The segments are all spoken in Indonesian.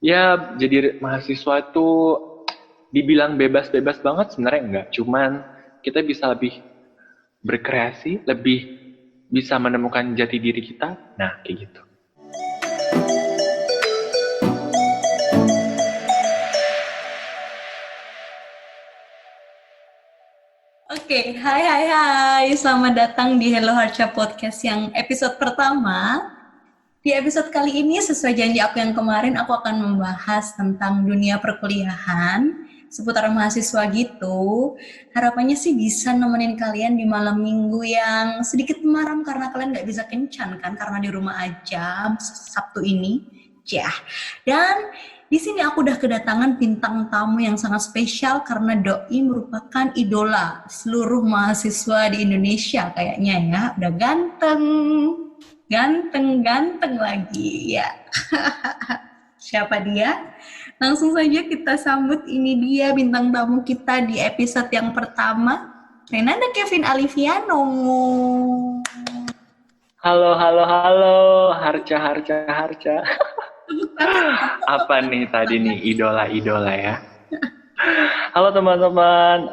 Ya, jadi mahasiswa itu dibilang bebas-bebas banget sebenarnya enggak. Cuman kita bisa lebih berkreasi, lebih bisa menemukan jati diri kita. Nah, kayak gitu. Oke, hai, selamat datang di Hello Harcha Podcast yang episode pertama. Di episode kali ini, sesuai janji aku yang kemarin, aku akan membahas tentang dunia perkuliahan, seputar mahasiswa gitu. Harapannya sih bisa nemenin kalian di malam minggu yang sedikit maram karena kalian nggak bisa kencan kan, karena di rumah aja Sabtu ini. Dan di sini aku udah kedatangan bintang tamu yang sangat spesial karena Doi merupakan idola seluruh mahasiswa di Indonesia kayaknya ya. Udah ganteng lagi ya. Siapa dia? Langsung saja kita sambut, ini dia bintang tamu kita di episode yang pertama, Renanda Kevin Aliviano. Halo, Harca. Apa nih tadi nih, idola ya? Halo teman-teman,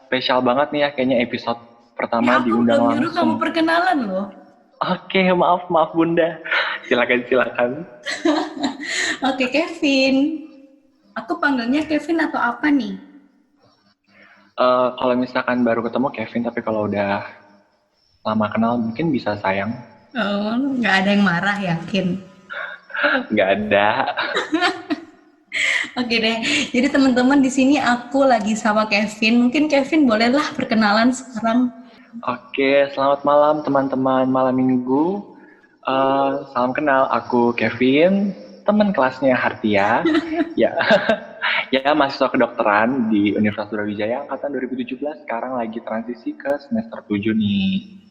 spesial banget nih ya kayaknya episode pertama diundang belum langsung. nyuruh kamu perkenalan loh. Oke, maaf Bunda. Silakan. Oke, Kevin. Aku panggilnya Kevin atau apa nih? Kalau misalkan baru ketemu Kevin, tapi kalau udah lama kenal mungkin bisa sayang. Oh, nggak ada yang marah, yakin? Nggak ada. Oke deh. Jadi teman-teman, di sini aku lagi sama Kevin. Mungkin Kevin bolehlah perkenalan sekarang. Oke, selamat malam teman-teman malam minggu. Salam kenal, aku Kevin, teman kelasnya Hartia. ya mahasiswa kedokteran di Universitas Brawijaya angkatan 2017. Sekarang lagi transisi ke semester 7 nih.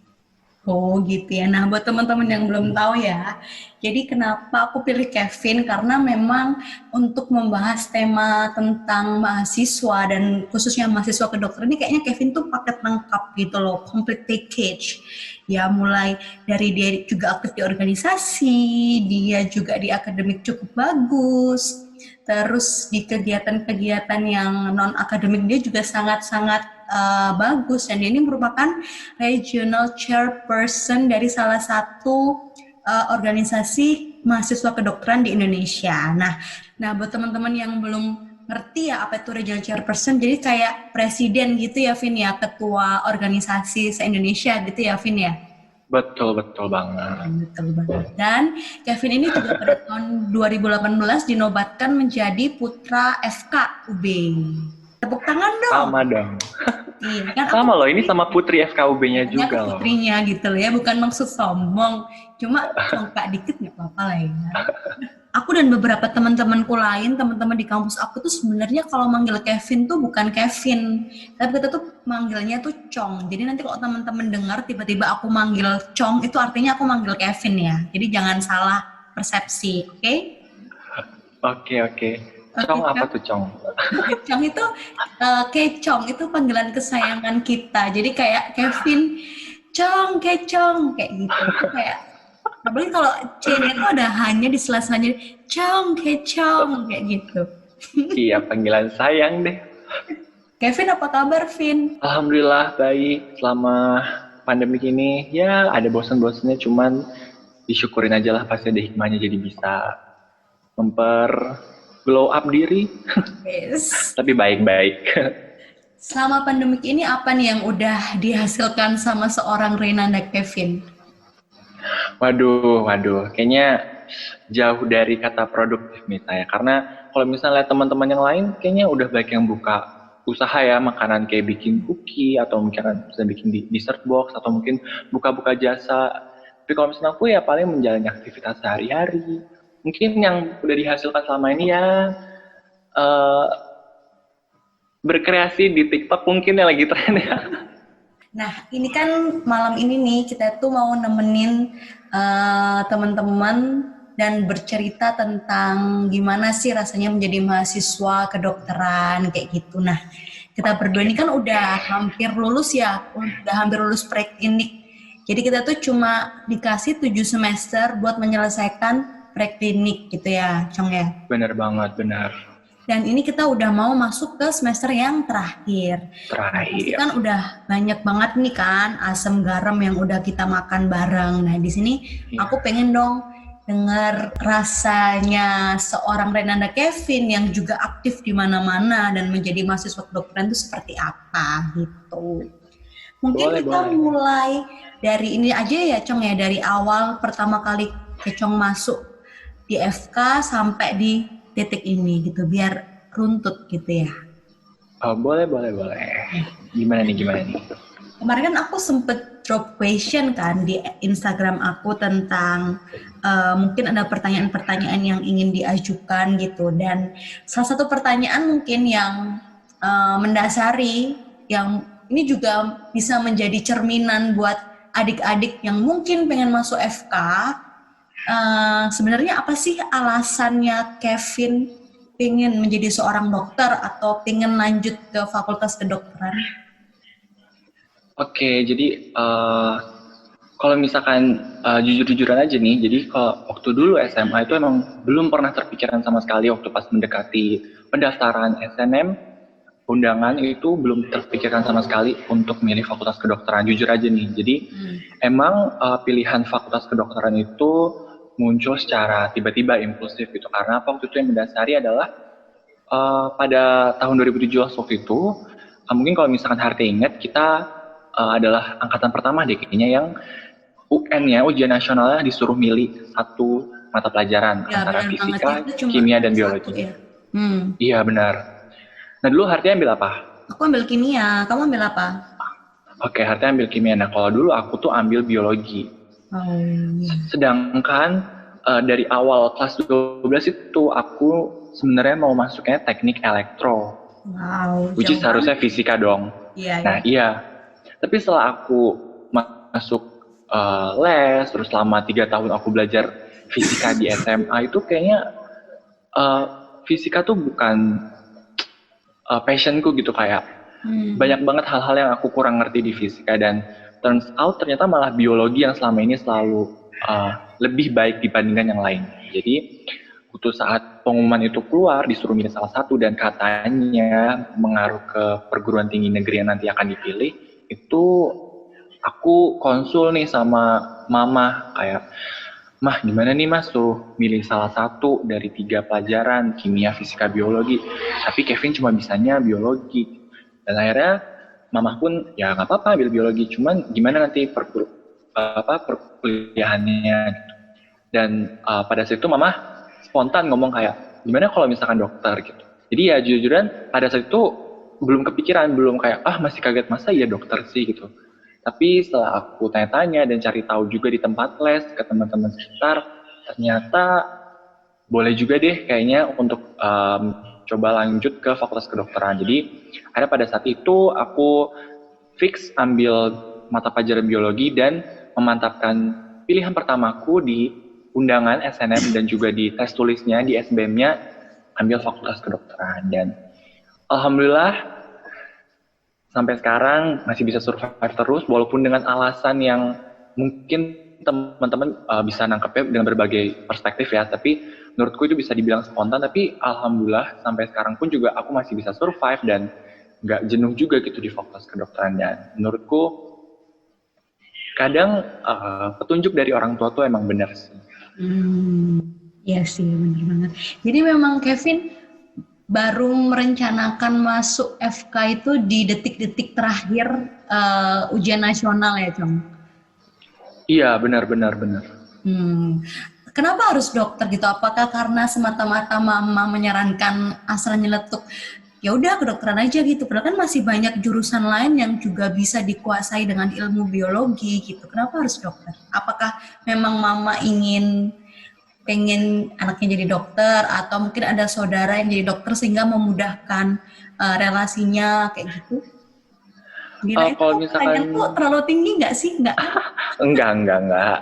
Oh gitu ya. Nah buat teman-teman yang belum tahu ya, jadi kenapa aku pilih Kevin, karena memang untuk membahas tema tentang mahasiswa dan khususnya mahasiswa kedokteran ini kayaknya Kevin tuh paket lengkap gitu loh, complete package. Ya mulai dari dia juga aktif di organisasi, dia juga di akademik cukup bagus, terus di kegiatan-kegiatan yang non-akademik dia juga sangat-sangat bagus, dan ini merupakan regional chairperson dari salah satu organisasi mahasiswa kedokteran di Indonesia. Nah buat teman-teman yang belum ngerti ya apa itu regional chairperson, jadi kayak presiden gitu ya Vin ya, ketua organisasi se-Indonesia gitu ya Vin ya. Betul banget. Betul banget. Dan Kevin ini juga pada tahun 2018 dinobatkan menjadi putra FK UB. Tepuk tangan dong. Sama dong. Iya kan, sama loh, ini sama putri FKUB-nya juga loh. Putrinya gitu loh ya, bukan maksud sombong. Cuma congkak dikit nggak apa-apa lah ya. Aku dan beberapa teman-temanku lain, teman-teman di kampus aku tuh sebenarnya kalau manggil Kevin tuh bukan Kevin, tapi kita tuh manggilnya tuh Chong. Jadi nanti kalau teman-teman dengar tiba-tiba aku manggil Chong, itu artinya aku manggil Kevin ya. Jadi jangan salah persepsi, oke? Oke. Cong apa tuh Cong? Cong itu kecong, itu panggilan kesayangan kita. Jadi kayak Kevin, Cong, kecong, kayak gitu. Kayak apalagi kalau C-nya itu ada hanya di sela-selanya, Cong, kecong, kayak gitu. Iya, panggilan sayang deh. Kevin, apa kabar, Vin? Alhamdulillah baik. Selama pandemi ini ya ada bosan-bosannya, cuman disyukurin aja lah, pasti ada hikmahnya, jadi bisa glow up diri. Yes. Tapi baik-baik. Selama pandemik ini apa nih yang udah dihasilkan sama seorang Renanda Kevin? Waduh. Kayaknya jauh dari kata produktif misalnya. Karena kalau misalnya teman-teman yang lain, kayaknya udah banyak yang buka usaha ya, makanan kayak bikin cookie, atau mungkin bisa bikin dessert box, atau mungkin buka-buka jasa. Tapi kalau misalnya aku ya paling menjalani aktivitas sehari-hari. Mungkin yang udah dihasilkan selama ini ya berkreasi di TikTok mungkin yang lagi tren ya. Nah, ini kan malam ini nih kita tuh mau nemenin teman-teman dan bercerita tentang gimana sih rasanya menjadi mahasiswa kedokteran kayak gitu. Nah, kita berdua ini kan udah hampir lulus ya, udah hampir lulus preklinik. Jadi kita tuh cuma dikasih 7 semester buat menyelesaikan preklinik gitu ya, Cong ya. Bener banget, benar. Dan ini kita udah mau masuk ke semester yang terakhir. Nah, pasti kan udah banyak banget nih kan asam garam yang udah kita makan bareng. Nah, di sini aku pengen dong dengar rasanya seorang Renanda Kevin yang juga aktif di mana-mana dan menjadi mahasiswa kedokteran itu seperti apa gitu. Mungkin kita mulai dari ini aja ya, Cong ya, dari awal pertama kali Cong masuk di FK sampai di titik ini gitu, biar runtut gitu ya. Oh, boleh. Gimana nih? Kemarin kan aku sempet drop question kan di Instagram aku tentang mungkin ada pertanyaan-pertanyaan yang ingin diajukan gitu. Dan salah satu pertanyaan mungkin yang mendasari, yang ini juga bisa menjadi cerminan buat adik-adik yang mungkin pengen masuk FK. Sebenarnya apa sih alasannya Kevin pengen menjadi seorang dokter atau pengen lanjut ke fakultas kedokteran? Oke, jadi kalau misalkan jujur-jujuran aja nih, jadi kalau waktu dulu SMA itu emang belum pernah terpikirkan sama sekali waktu pas mendekati pendaftaran SNM, undangan itu belum terpikirkan sama sekali untuk milih fakultas kedokteran, jujur aja nih. Jadi emang pilihan fakultas kedokteran itu muncul secara tiba-tiba impulsif gitu, karena waktu itu yang mendasari adalah pada tahun 2017 waktu itu, mungkin kalau misalkan Harti ingat, kita adalah angkatan pertama deh kayaknya yang UN-nya, ujian nasionalnya disuruh milih satu mata pelajaran antara fisika, kimia, dan biologi. Iya benar. Nah dulu Harti ambil apa? Aku ambil kimia, kamu ambil apa? Oke, Harti ambil kimia. Nah kalau dulu aku tuh ambil biologi. Sedangkan dari awal kelas 12 itu aku sebenarnya mau masuknya teknik elektro. Which is harusnya fisika dong. Iya. Tapi setelah aku masuk les, terus selama 3 tahun aku belajar fisika di SMA itu kayaknya fisika tuh bukan passionku gitu, kayak banyak banget hal-hal yang aku kurang ngerti di fisika, dan turns out ternyata malah biologi yang selama ini selalu lebih baik dibandingkan yang lain. Jadi waktu saat pengumuman itu keluar disuruh milih salah satu dan katanya mengaruh ke perguruan tinggi negeri yang nanti akan dipilih, itu aku konsul nih sama mama kayak, "Mah, gimana nih Mas tuh milih salah satu dari 3 pelajaran, kimia, fisika, biologi. Tapi Kevin cuma bisanya biologi." Dan akhirnya mama pun, ya nggak apa-apa ambil biologi, cuman gimana nanti perkuliahannya. Dan pada saat itu mama spontan ngomong kayak, gimana kalau misalkan dokter gitu. Jadi ya jujuran pada saat itu belum kepikiran, belum kayak, masih kaget masa iya dokter sih gitu. Tapi setelah aku tanya-tanya dan cari tahu juga di tempat les ke teman-teman sekitar, ternyata boleh juga deh kayaknya untuk coba lanjut ke fakultas kedokteran. Jadi ada pada saat itu aku fix ambil mata pelajaran biologi dan memantapkan pilihan pertamaku di undangan SNM dan juga di tes tulisnya di SBM-nya ambil fakultas kedokteran. Dan alhamdulillah sampai sekarang masih bisa survive terus, walaupun dengan alasan yang mungkin teman-teman bisa nangkepnya dengan berbagai perspektif ya, tapi menurutku itu bisa dibilang spontan, tapi alhamdulillah sampai sekarang pun juga aku masih bisa survive dan nggak jenuh juga gitu di fakultas kedokteran. Dan menurutku kadang petunjuk dari orang tua tuh emang benar sih. Iya sih, benar banget. Jadi memang Kevin baru merencanakan masuk FK itu di detik-detik terakhir ujian nasional ya, Cong? Iya, benar. Kenapa harus dokter gitu? Apakah karena semata-mata mama menyarankan asal nyeletuk, ya udah kedokteran aja gitu? Padahal kan masih banyak jurusan lain yang juga bisa dikuasai dengan ilmu biologi gitu. Kenapa harus dokter? Apakah memang mama pengen anaknya jadi dokter, atau mungkin ada saudara yang jadi dokter sehingga memudahkan relasinya kayak gitu? Gila, itu kalau misalkan tuh terlalu tinggi nggak sih? Enggak.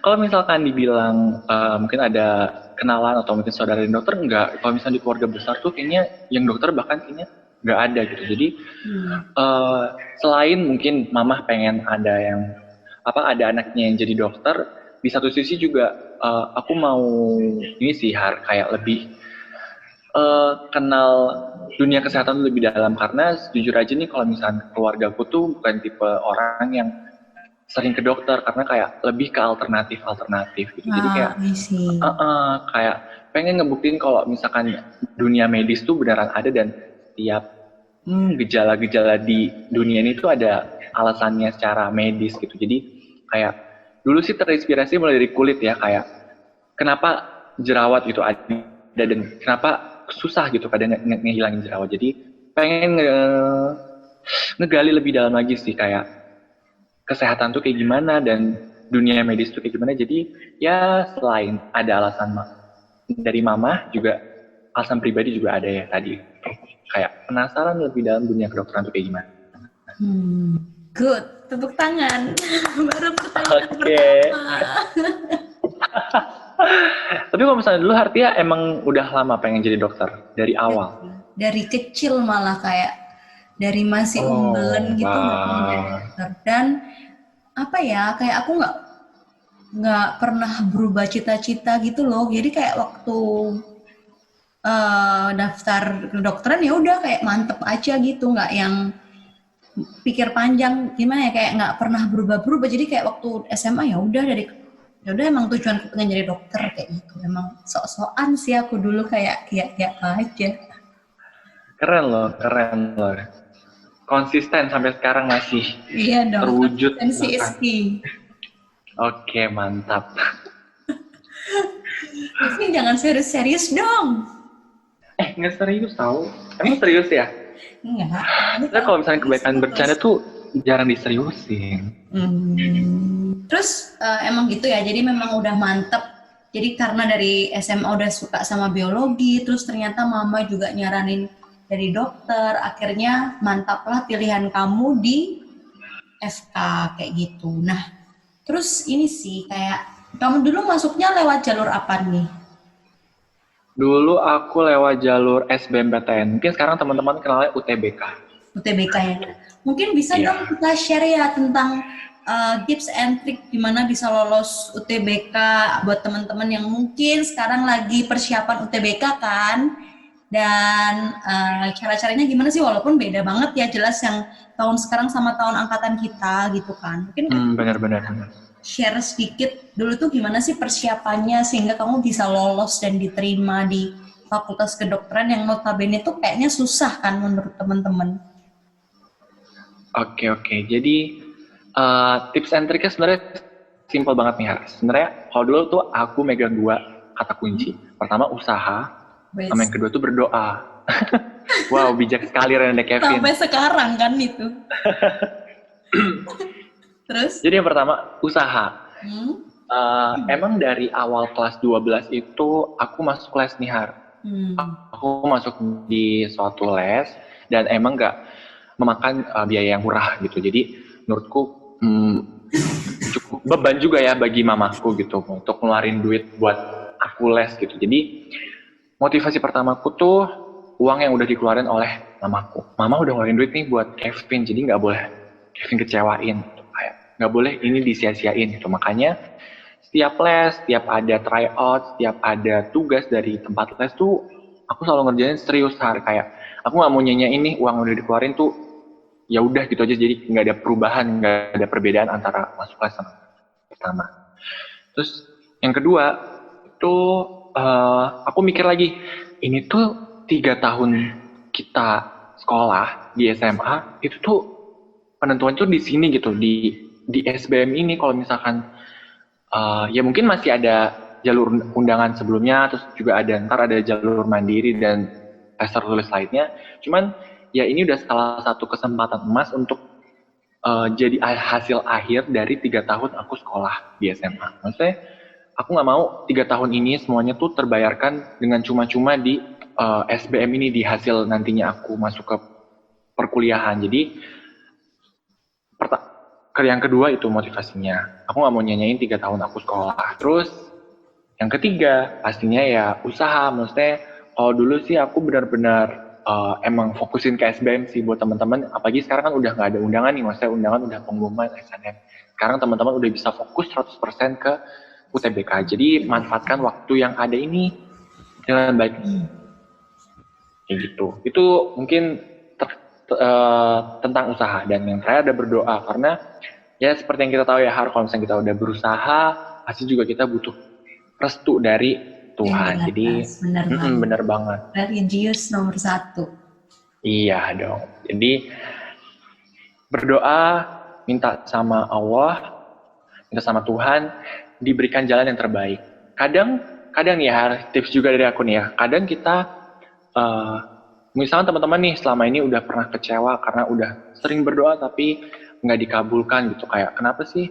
Kalau misalkan dibilang mungkin ada kenalan atau mungkin saudara yang dokter, enggak. Kalau misalnya di keluarga besar tuh kayaknya yang dokter bahkan kayaknya nggak ada gitu. Jadi selain mungkin mamah pengen ada anaknya yang jadi dokter, di satu sisi juga aku mau ini sih kayak lebih kenal dunia kesehatan lebih dalam, karena jujur aja nih kalau misalnya keluargaku tuh bukan tipe orang yang sering ke dokter, karena kayak lebih ke alternatif gitu. Jadi kayak kayak pengen ngebuktiin kalau misalkan dunia medis tuh beneran ada, dan setiap gejala-gejala di dunia ini tuh ada alasannya secara medis gitu. Jadi kayak dulu sih terinspirasi mulai dari kulit ya, kayak kenapa jerawat itu ada dan kenapa susah gitu kadang ngehilangin jerawat. Jadi pengen ngegali lebih dalam lagi sih, kayak kesehatan tuh kayak gimana dan dunia medis tuh kayak gimana. Jadi ya selain ada alasan dari mama, juga alasan pribadi juga ada ya tadi. Kayak penasaran lebih dalam dunia kedokteran tuh kayak gimana. Good, tepuk tangan. Baru pertanyaan pertama. Tapi kalau misalnya dulu Hartia emang udah lama pengen jadi dokter dari awal? Dari kecil malah, kayak dari masih umbelen gitu udah pengen jadi dokter. Dan apa ya, kayak aku nggak pernah berubah cita-cita gitu loh. Jadi kayak waktu daftar kedokteran ya udah kayak mantep aja gitu, nggak yang pikir panjang gimana ya, kayak nggak pernah berubah-berubah. Jadi kayak waktu SMA ya udah emang tujuanku pengen jadi dokter kayak gitu. Emang sok-sokan sih aku dulu, kayak aja. Keren loh. Konsisten sampai sekarang masih terwujud. Konsistensi. Oke, mantap. Tapi jangan serius-serius dong. Nggak serius tau. Emang serius ya? Enggak. Nah, kalau misalnya kebanyakan bercanda tuh jarang diseriusin. Terus emang gitu ya, jadi memang udah mantep. Jadi karena dari SMA udah suka sama biologi, terus ternyata mama juga nyaranin dari dokter, akhirnya mantaplah pilihan kamu di FK kayak gitu. Nah, terus ini sih kayak kamu dulu masuknya lewat jalur apa nih? Dulu aku lewat jalur SBMPTN. Mungkin sekarang teman-teman kenalnya UTBK. UTBK ya. Mungkin bisa dong kita share ya tentang tips and trick gimana bisa lolos UTBK buat teman-teman yang mungkin sekarang lagi persiapan UTBK kan, dan cara-caranya gimana sih, walaupun beda banget ya jelas yang tahun sekarang sama tahun angkatan kita gitu kan. Mungkin benar. share sedikit dulu tuh gimana sih persiapannya sehingga kamu bisa lolos dan diterima di Fakultas Kedokteran yang notabene tuh kayaknya susah kan menurut teman-teman. Oke. Jadi tips and triknya sebenarnya simple banget nih, Har. Sebenarnya kalau dulu tuh aku megang 2 kata kunci. Pertama usaha, sama yang kedua tuh berdoa. Wow, bijak sekali Rene Kevin. Sampai sekarang kan itu. Terus? Jadi yang pertama usaha. Emang dari awal kelas 12 itu aku masuk les nih, Har. Aku masuk di suatu les dan emang nggak memakan biaya yang murah gitu. Jadi menurutku cukup beban juga ya bagi mamaku gitu untuk ngeluarin duit buat aku les gitu. Jadi motivasi pertamaku tuh uang yang udah dikeluarin oleh mamaku. Mama udah ngeluarin duit nih buat Kevin, jadi nggak boleh Kevin kecewain. Kayak nggak boleh ini disia-siain gitu. Makanya setiap les, setiap ada tryout, setiap ada tugas dari tempat les tuh aku selalu ngerjain serius, Har. Kayak aku nggak mau nyanyain nih uang udah dikeluarin tuh ya udah gitu aja, jadi nggak ada perubahan, nggak ada perbedaan antara masuk kelas sama pertama. Terus yang kedua itu aku mikir lagi, ini tuh 3 tahun kita sekolah di SMA itu tuh penentuan tuh di sini gitu, di SBM ini. Kalau misalkan ya mungkin masih ada jalur undangan sebelumnya, terus juga ntar ada jalur mandiri dan tes tertulis lainnya. Cuman ya ini udah salah satu kesempatan emas untuk jadi hasil akhir dari 3 tahun aku sekolah di SMA. Maksudnya aku nggak mau 3 tahun ini semuanya tuh terbayarkan dengan cuma-cuma di SBM ini, di hasil nantinya aku masuk ke perkuliahan. Jadi yang kedua itu motivasinya. Aku nggak mau nyanyain 3 tahun aku sekolah. Terus yang ketiga pastinya ya usaha. Maksudnya kalau dulu sih aku benar-benar emang fokusin ke SBM sih buat teman-teman. Apalagi sekarang kan udah nggak ada undangan nih, maksudnya undangan udah pengumuman SNM. Sekarang teman-teman udah bisa fokus 100% ke UTBK. Jadi manfaatkan waktu yang ada ini dengan baik. Kayak gitu. Itu mungkin tentang usaha. Dan yang terakhir ada berdoa, karena ya seperti yang kita tahu ya, kalau misalnya kita udah berusaha, pasti juga kita butuh restu dari Tuhan. Jadi bener banget. Religius nomor 1. Iya dong. Jadi berdoa, minta sama Allah, minta sama Tuhan, diberikan jalan yang terbaik. Kadang ya, tips juga dari aku nih ya, kadang kita misalnya teman-teman nih selama ini udah pernah kecewa karena udah sering berdoa tapi nggak dikabulkan gitu. Kayak kenapa sih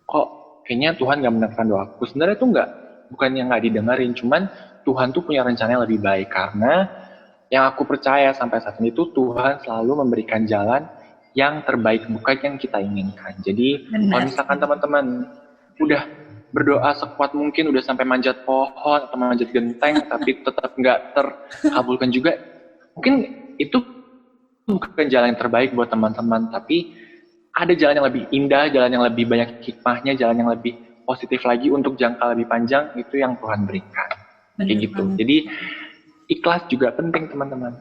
kok kayaknya Tuhan nggak mendengarkan doaku? Sebenarnya itu bukannya nggak didengarin, cuman Tuhan tuh punya rencana yang lebih baik. Karena yang aku percaya sampai saat ini tuh Tuhan selalu memberikan jalan yang terbaik, bukan yang kita inginkan. Jadi kalau misalkan teman-teman udah berdoa sekuat mungkin, udah sampai manjat pohon atau manjat genteng tapi tetap nggak terkabulkan juga, mungkin itu bukan jalan yang terbaik buat teman-teman. Tapi ada jalan yang lebih indah, jalan yang lebih banyak hikmahnya, jalan yang lebih positif lagi untuk jangka lebih panjang, itu yang Tuhan berikan. Kayak gitu. Jadi ikhlas juga penting teman-teman.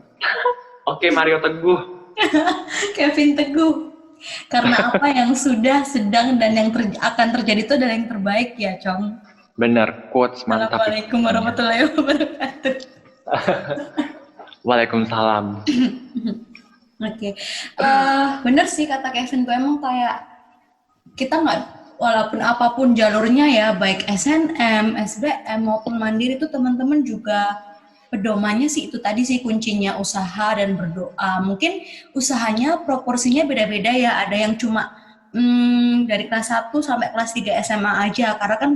Oke, Mario Teguh. Kevin Teguh. Karena apa yang sudah, sedang, dan yang akan terjadi itu adalah yang terbaik ya, Cong. Benar, quotes mantap. Assalamualaikum warahmatullahi wabarakatuh. Waalaikumsalam. Oke. Bener sih kata Kevin, gue emang kayak kita nggak, walaupun apapun jalurnya ya, baik SNM, SBM maupun mandiri, itu teman-teman juga pedomannya sih itu tadi sih, kuncinya usaha dan berdoa. Mungkin usahanya proporsinya beda-beda ya, ada yang cuma dari kelas 1 sampai kelas 3 SMA aja, karena kan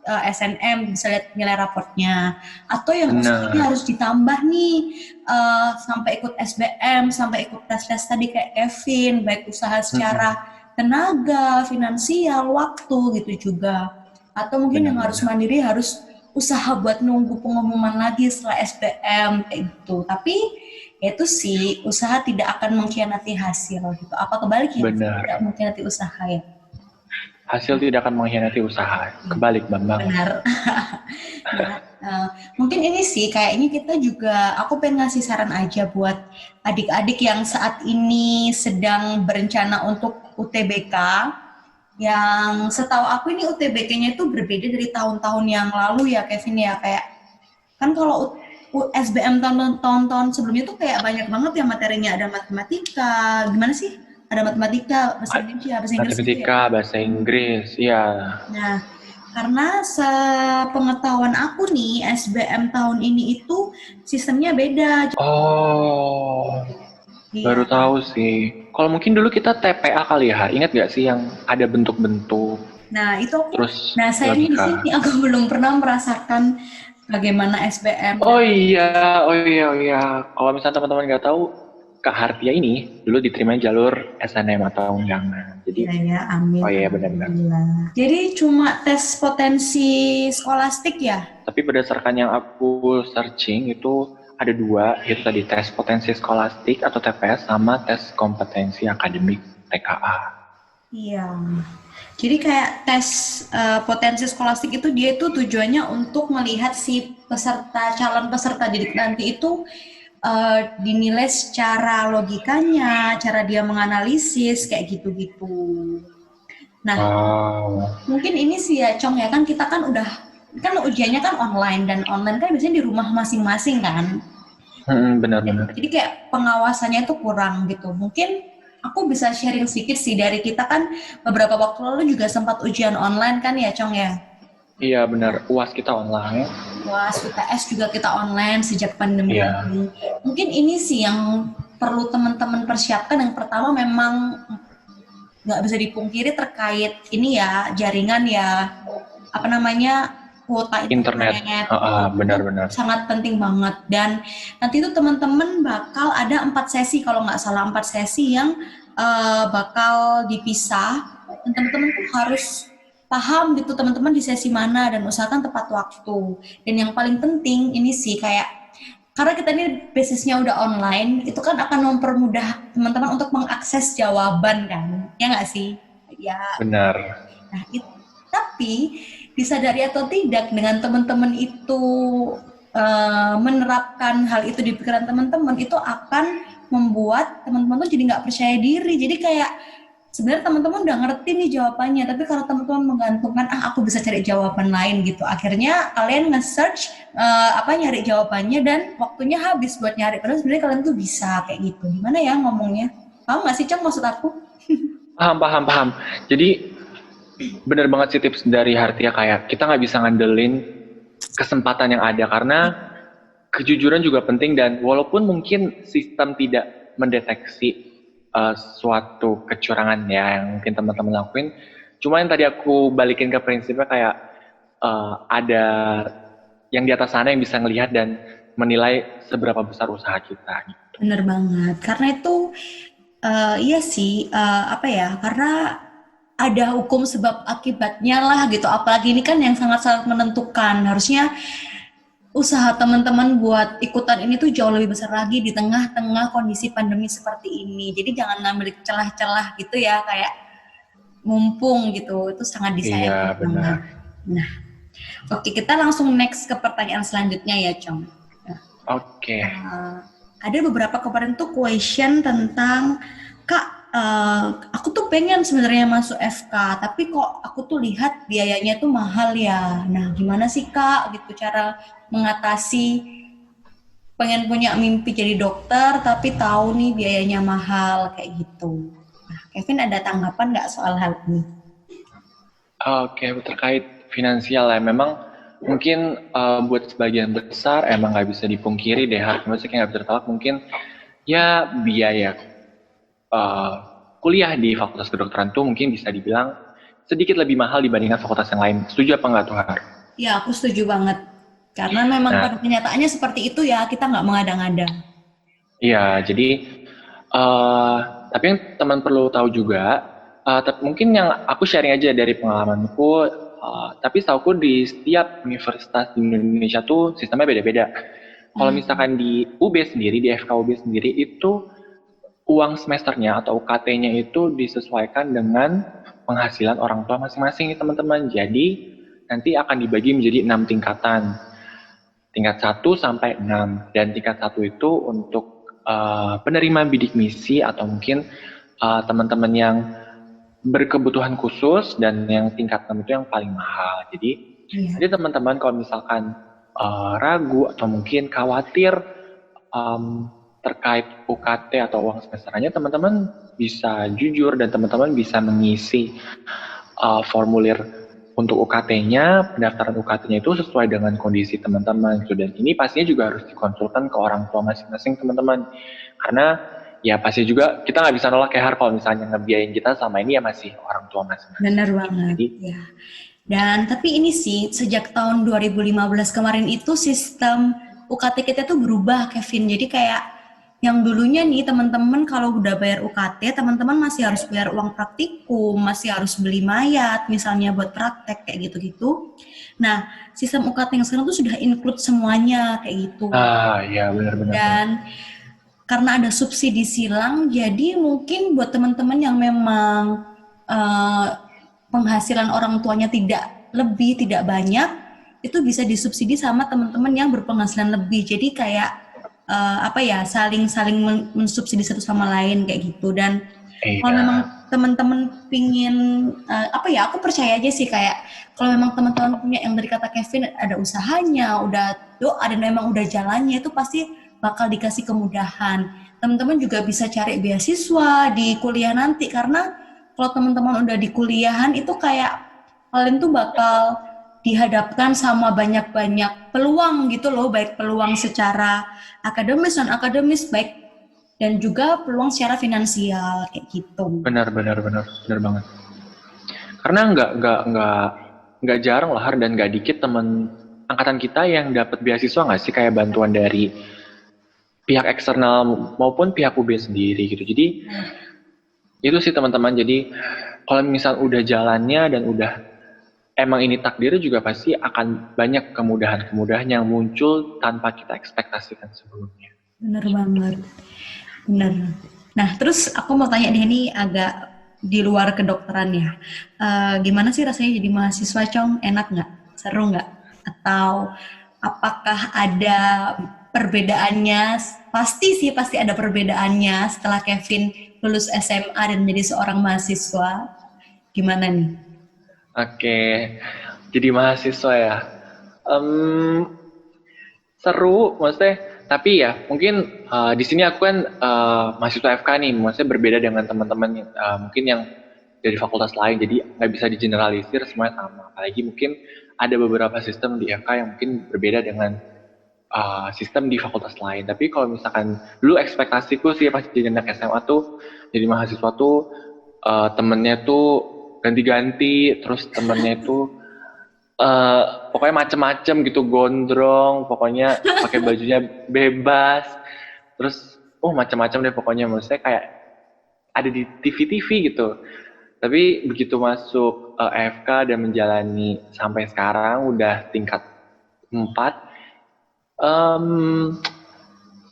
SNM bisa lihat nilai raportnya, atau yang usahanya harus ditambah nih sampai ikut SBM, sampai ikut tes-tes tadi kayak Kevin, baik usaha secara tenaga, finansial, waktu gitu juga. Atau mungkin yang harus mandiri, harus usaha buat nunggu pengumuman lagi setelah SBM kayak gitu. Tapi itu sih, usaha tidak akan mengkhianati hasil gitu. Apa kebalik ya? Tidak mengkhianati usaha ya? Hasil tidak akan mengkhianati usaha. Kebalik, Bambang. Benar. Mungkin ini sih, kayaknya kita juga, aku pengen ngasih saran aja buat adik-adik yang saat ini sedang berencana untuk UTBK. Yang setahu aku ini UTBK-nya itu berbeda dari tahun-tahun yang lalu ya, Kevin ya. Kayak kan kalau SBM tahun-tahun sebelumnya tuh kayak banyak banget ya materinya, ada matematika, gimana sih? Ada matematika, bahasa Indonesia, bahasa Inggris. Matematika, ya? Bahasa Inggris, ya. Nah, karena sepengetahuan aku nih, SBM tahun ini itu sistemnya beda. Oh, iya. Baru tahu sih. Kalau mungkin dulu kita TPA kali ya, ingat gak sih yang ada bentuk-bentuk? Nah, itu aku. Terus nah, saya di sini aku belum pernah merasakan bagaimana SBM. Oh iya. Kalau misalnya teman-teman nggak tahu, Kak Hartia ini dulu diterima jalur SNM atau undangan. Jadi ya, amin. Oh iya, benar-benar. Jadi cuma tes potensi skolastik ya? Tapi berdasarkan yang aku searching itu ada 2, yaitu tadi tes potensi skolastik atau TPS sama tes kompetensi akademik TKA. Iya. Jadi kayak tes potensi skolastik itu dia itu tujuannya untuk melihat si calon peserta didik nanti itu dinilai secara logikanya, cara dia menganalisis kayak gitu-gitu. Nah, mungkin ini sih ya, Cong ya, kan kita kan ujiannya kan online, dan online kan biasanya di rumah masing-masing kan. Benar-benar. Jadi kayak pengawasannya itu kurang gitu. Mungkin aku bisa sharing sedikit sih, dari kita kan beberapa waktu lalu juga sempat ujian online kan ya, Cong ya? Iya benar, UAS kita online. UAS, UTS juga kita online sejak pandemi. Yeah. Mungkin ini sih yang perlu teman-teman persiapkan. Yang pertama memang nggak bisa dipungkiri terkait ini ya, jaringan ya, kuota internet. Benar-benar. Sangat penting banget. Dan nanti itu teman-teman bakal ada 4 sesi, kalau nggak salah 4 sesi yang bakal dipisah. Dan teman-teman tuh harus paham gitu teman-teman di sesi mana, dan usahakan tepat waktu. Dan yang paling penting ini sih, kayak karena kita ini basisnya udah online, itu kan akan mempermudah teman-teman untuk mengakses jawaban kan, ya nggak sih? Ya. Benar. Nah, tapi disadari atau tidak dengan teman-teman itu menerapkan hal itu di pikiran teman-teman, itu akan membuat teman-teman tuh jadi nggak percaya diri. Jadi kayak sebenarnya teman-teman udah ngerti nih jawabannya, tapi kalau teman-teman menggantungkan aku bisa cari jawaban lain gitu, akhirnya kalian nge-search nyari jawabannya dan waktunya habis buat nyari. Padahal sebenarnya kalian tuh bisa kayak gitu. Gimana ya ngomongnya? Paham nggak sih Cong maksud aku? Paham. Jadi bener banget sih tips dari Hartia, kayak kita nggak bisa ngandelin kesempatan yang ada karena kejujuran juga penting. Dan walaupun mungkin sistem tidak mendeteksi suatu kecurangan ya yang mungkin teman-teman lakuin, cuma yang tadi aku balikin ke prinsipnya kayak ada yang di atas sana yang bisa ngelihat dan menilai seberapa besar usaha kita gitu. Bener banget, karena itu iya sih, karena ada hukum sebab akibatnya lah gitu, apalagi ini kan yang sangat-sangat menentukan. Harusnya usaha teman-teman buat ikutan ini tuh jauh lebih besar lagi di tengah-tengah kondisi pandemi seperti ini. Jadi jangan ngambil celah-celah gitu ya, kayak mumpung gitu, itu sangat disayangkan banget. Nah, oke, kita langsung next ke pertanyaan selanjutnya ya, Cong. Oke. Ada beberapa kemarin tuh question tentang, Kak, aku tuh pengen sebenarnya masuk FK, tapi kok aku tuh lihat biayanya tuh mahal ya. Nah, gimana sih Kak gitu cara mengatasi pengen punya mimpi jadi dokter, tapi tahu nih biayanya mahal kayak gitu. Nah, Kevin ada tanggapan nggak soal hal ini? Oke, terkait finansial ya, memang mungkin buat sebagian besar emang nggak bisa dipungkiri deh, maksudnya nggak bisa tertolak, mungkin ya biaya kuliah di Fakultas Kedokteran tuh mungkin bisa dibilang sedikit lebih mahal dibandingkan fakultas yang lain. Setuju apa nggak tuh, Har? Ya, aku setuju banget. Karena memang pada kenyataannya seperti itu ya, kita nggak mengada-ngada. Iya, jadi tapi yang teman perlu tahu juga, mungkin yang aku sharing aja dari pengalamanku, tapi setahuku di setiap universitas di Indonesia tuh sistemnya beda-beda. Kalau misalkan di UB sendiri, di FKUB sendiri itu uang semesternya atau UKT-nya itu disesuaikan dengan penghasilan orang tua masing-masing nih teman-teman. Jadi nanti akan dibagi menjadi 6 tingkatan. Tingkat 1 sampai 6. Dan tingkat 1 itu untuk penerima bidik misi atau mungkin teman-teman yang berkebutuhan khusus, dan yang tingkat 6 itu yang paling mahal. Jadi teman-teman kalau misalkan ragu atau mungkin khawatir terkait UKT atau uang semesternya, teman-teman bisa jujur dan teman-teman bisa mengisi formulir untuk UKT-nya, pendaftaran UKT-nya itu sesuai dengan kondisi teman-teman. Dan ini pastinya juga harus dikonsulkan ke orang tua masing-masing teman-teman. Karena ya pasti juga kita nggak bisa nolak ya, kalau misalnya ngebiayain kita selama ini ya masih orang tua masing-masing. Benar banget. Jadi, ya. Dan tapi ini sih sejak tahun 2015 kemarin itu sistem UKT kita tuh berubah, Kevin. Jadi kayak yang dulunya nih teman-teman kalau udah bayar UKT, teman-teman masih harus bayar uang praktikum, masih harus beli mayat misalnya buat praktek kayak gitu-gitu. Nah, sistem UKT yang sekarang tuh sudah include semuanya kayak gitu. Iya benar-benar. Dan karena ada subsidi silang, jadi mungkin buat teman-teman yang memang penghasilan orang tuanya tidak banyak, itu bisa disubsidi sama teman-teman yang berpenghasilan lebih. Jadi kayak saling mensubsidi satu sama lain kayak gitu. Dan kalau memang teman-teman pingin aku percaya aja sih, kayak kalau memang teman-teman punya yang dari kata Kevin ada usahanya, udah doa dan memang udah jalannya, itu pasti bakal dikasih kemudahan. Teman-teman juga bisa cari beasiswa di kuliah nanti, karena kalau teman-teman udah di kuliahan itu kayak kalian tuh bakal dihadapkan sama banyak-banyak peluang gitu loh, baik peluang secara akademis, non-akademis, baik dan juga peluang secara finansial kayak gitu. Benar banget. Karena nggak jarang lah, dan nggak dikit teman angkatan kita yang dapat beasiswa nggak sih, kayak bantuan dari pihak eksternal maupun pihak UB sendiri gitu. Jadi itu sih teman-teman. Jadi kalau misal udah jalannya dan udah emang ini takdirnya, juga pasti akan banyak kemudahan-kemudahan yang muncul tanpa kita ekspektasikan sebelumnya. Bener banget. Bener. Nah, terus aku mau tanya deh, ini agak di luar kedokteran ya. Gimana sih rasanya jadi mahasiswa, Cong? Enak nggak? Seru nggak? Atau apakah ada perbedaannya? Pasti sih, pasti ada perbedaannya setelah Kevin lulus SMA dan menjadi seorang mahasiswa. Gimana nih? Oke, jadi mahasiswa ya. Seru, maksudnya. Tapi ya, mungkin di sini aku kan mahasiswa FK nih, maksudnya berbeda dengan teman-teman mungkin yang dari fakultas lain, jadi nggak bisa digeneralisir semuanya sama. Apalagi mungkin ada beberapa sistem di FK yang mungkin berbeda dengan sistem di fakultas lain. Tapi kalau misalkan dulu ekspektasiku sih pas jadi anak SMA tuh, jadi mahasiswa tuh temennya tuh ganti-ganti, terus temennya tuh pokoknya macem-macem gitu, gondrong, pokoknya pakai bajunya bebas, terus macem-macem deh pokoknya, maksudnya kayak ada di TV-TV gitu. Tapi begitu masuk FK dan menjalani sampai sekarang udah tingkat 4,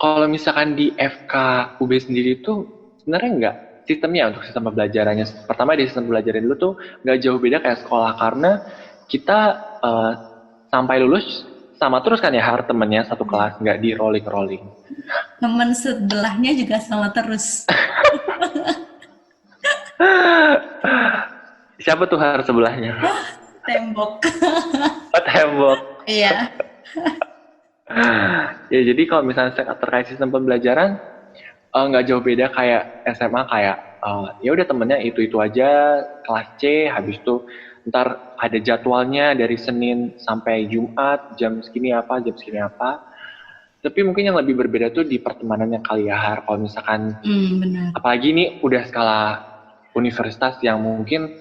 kalau misalkan di FK UB sendiri tuh sebenarnya enggak sistemnya untuk sistem pembelajarannya. Pertama di sistem pembelajaran dulu tuh nggak jauh beda kayak sekolah, karena kita sampai lulus sama terus kan ya, temennya satu kelas, nggak di rolling. Teman sebelahnya juga sama terus. Siapa tuh sebelahnya? Tembok. Tembok. Iya. Ya jadi kalau misalnya terkait sistem pembelajaran nggak jauh beda kayak SMA, kayak ya udah temennya itu aja, kelas C, habis itu ntar ada jadwalnya dari Senin sampai Jumat, jam segini apa. Tapi mungkin yang lebih berbeda tuh di pertemanannya kali ya, kalau misalkan benar. Apalagi ini udah skala universitas yang mungkin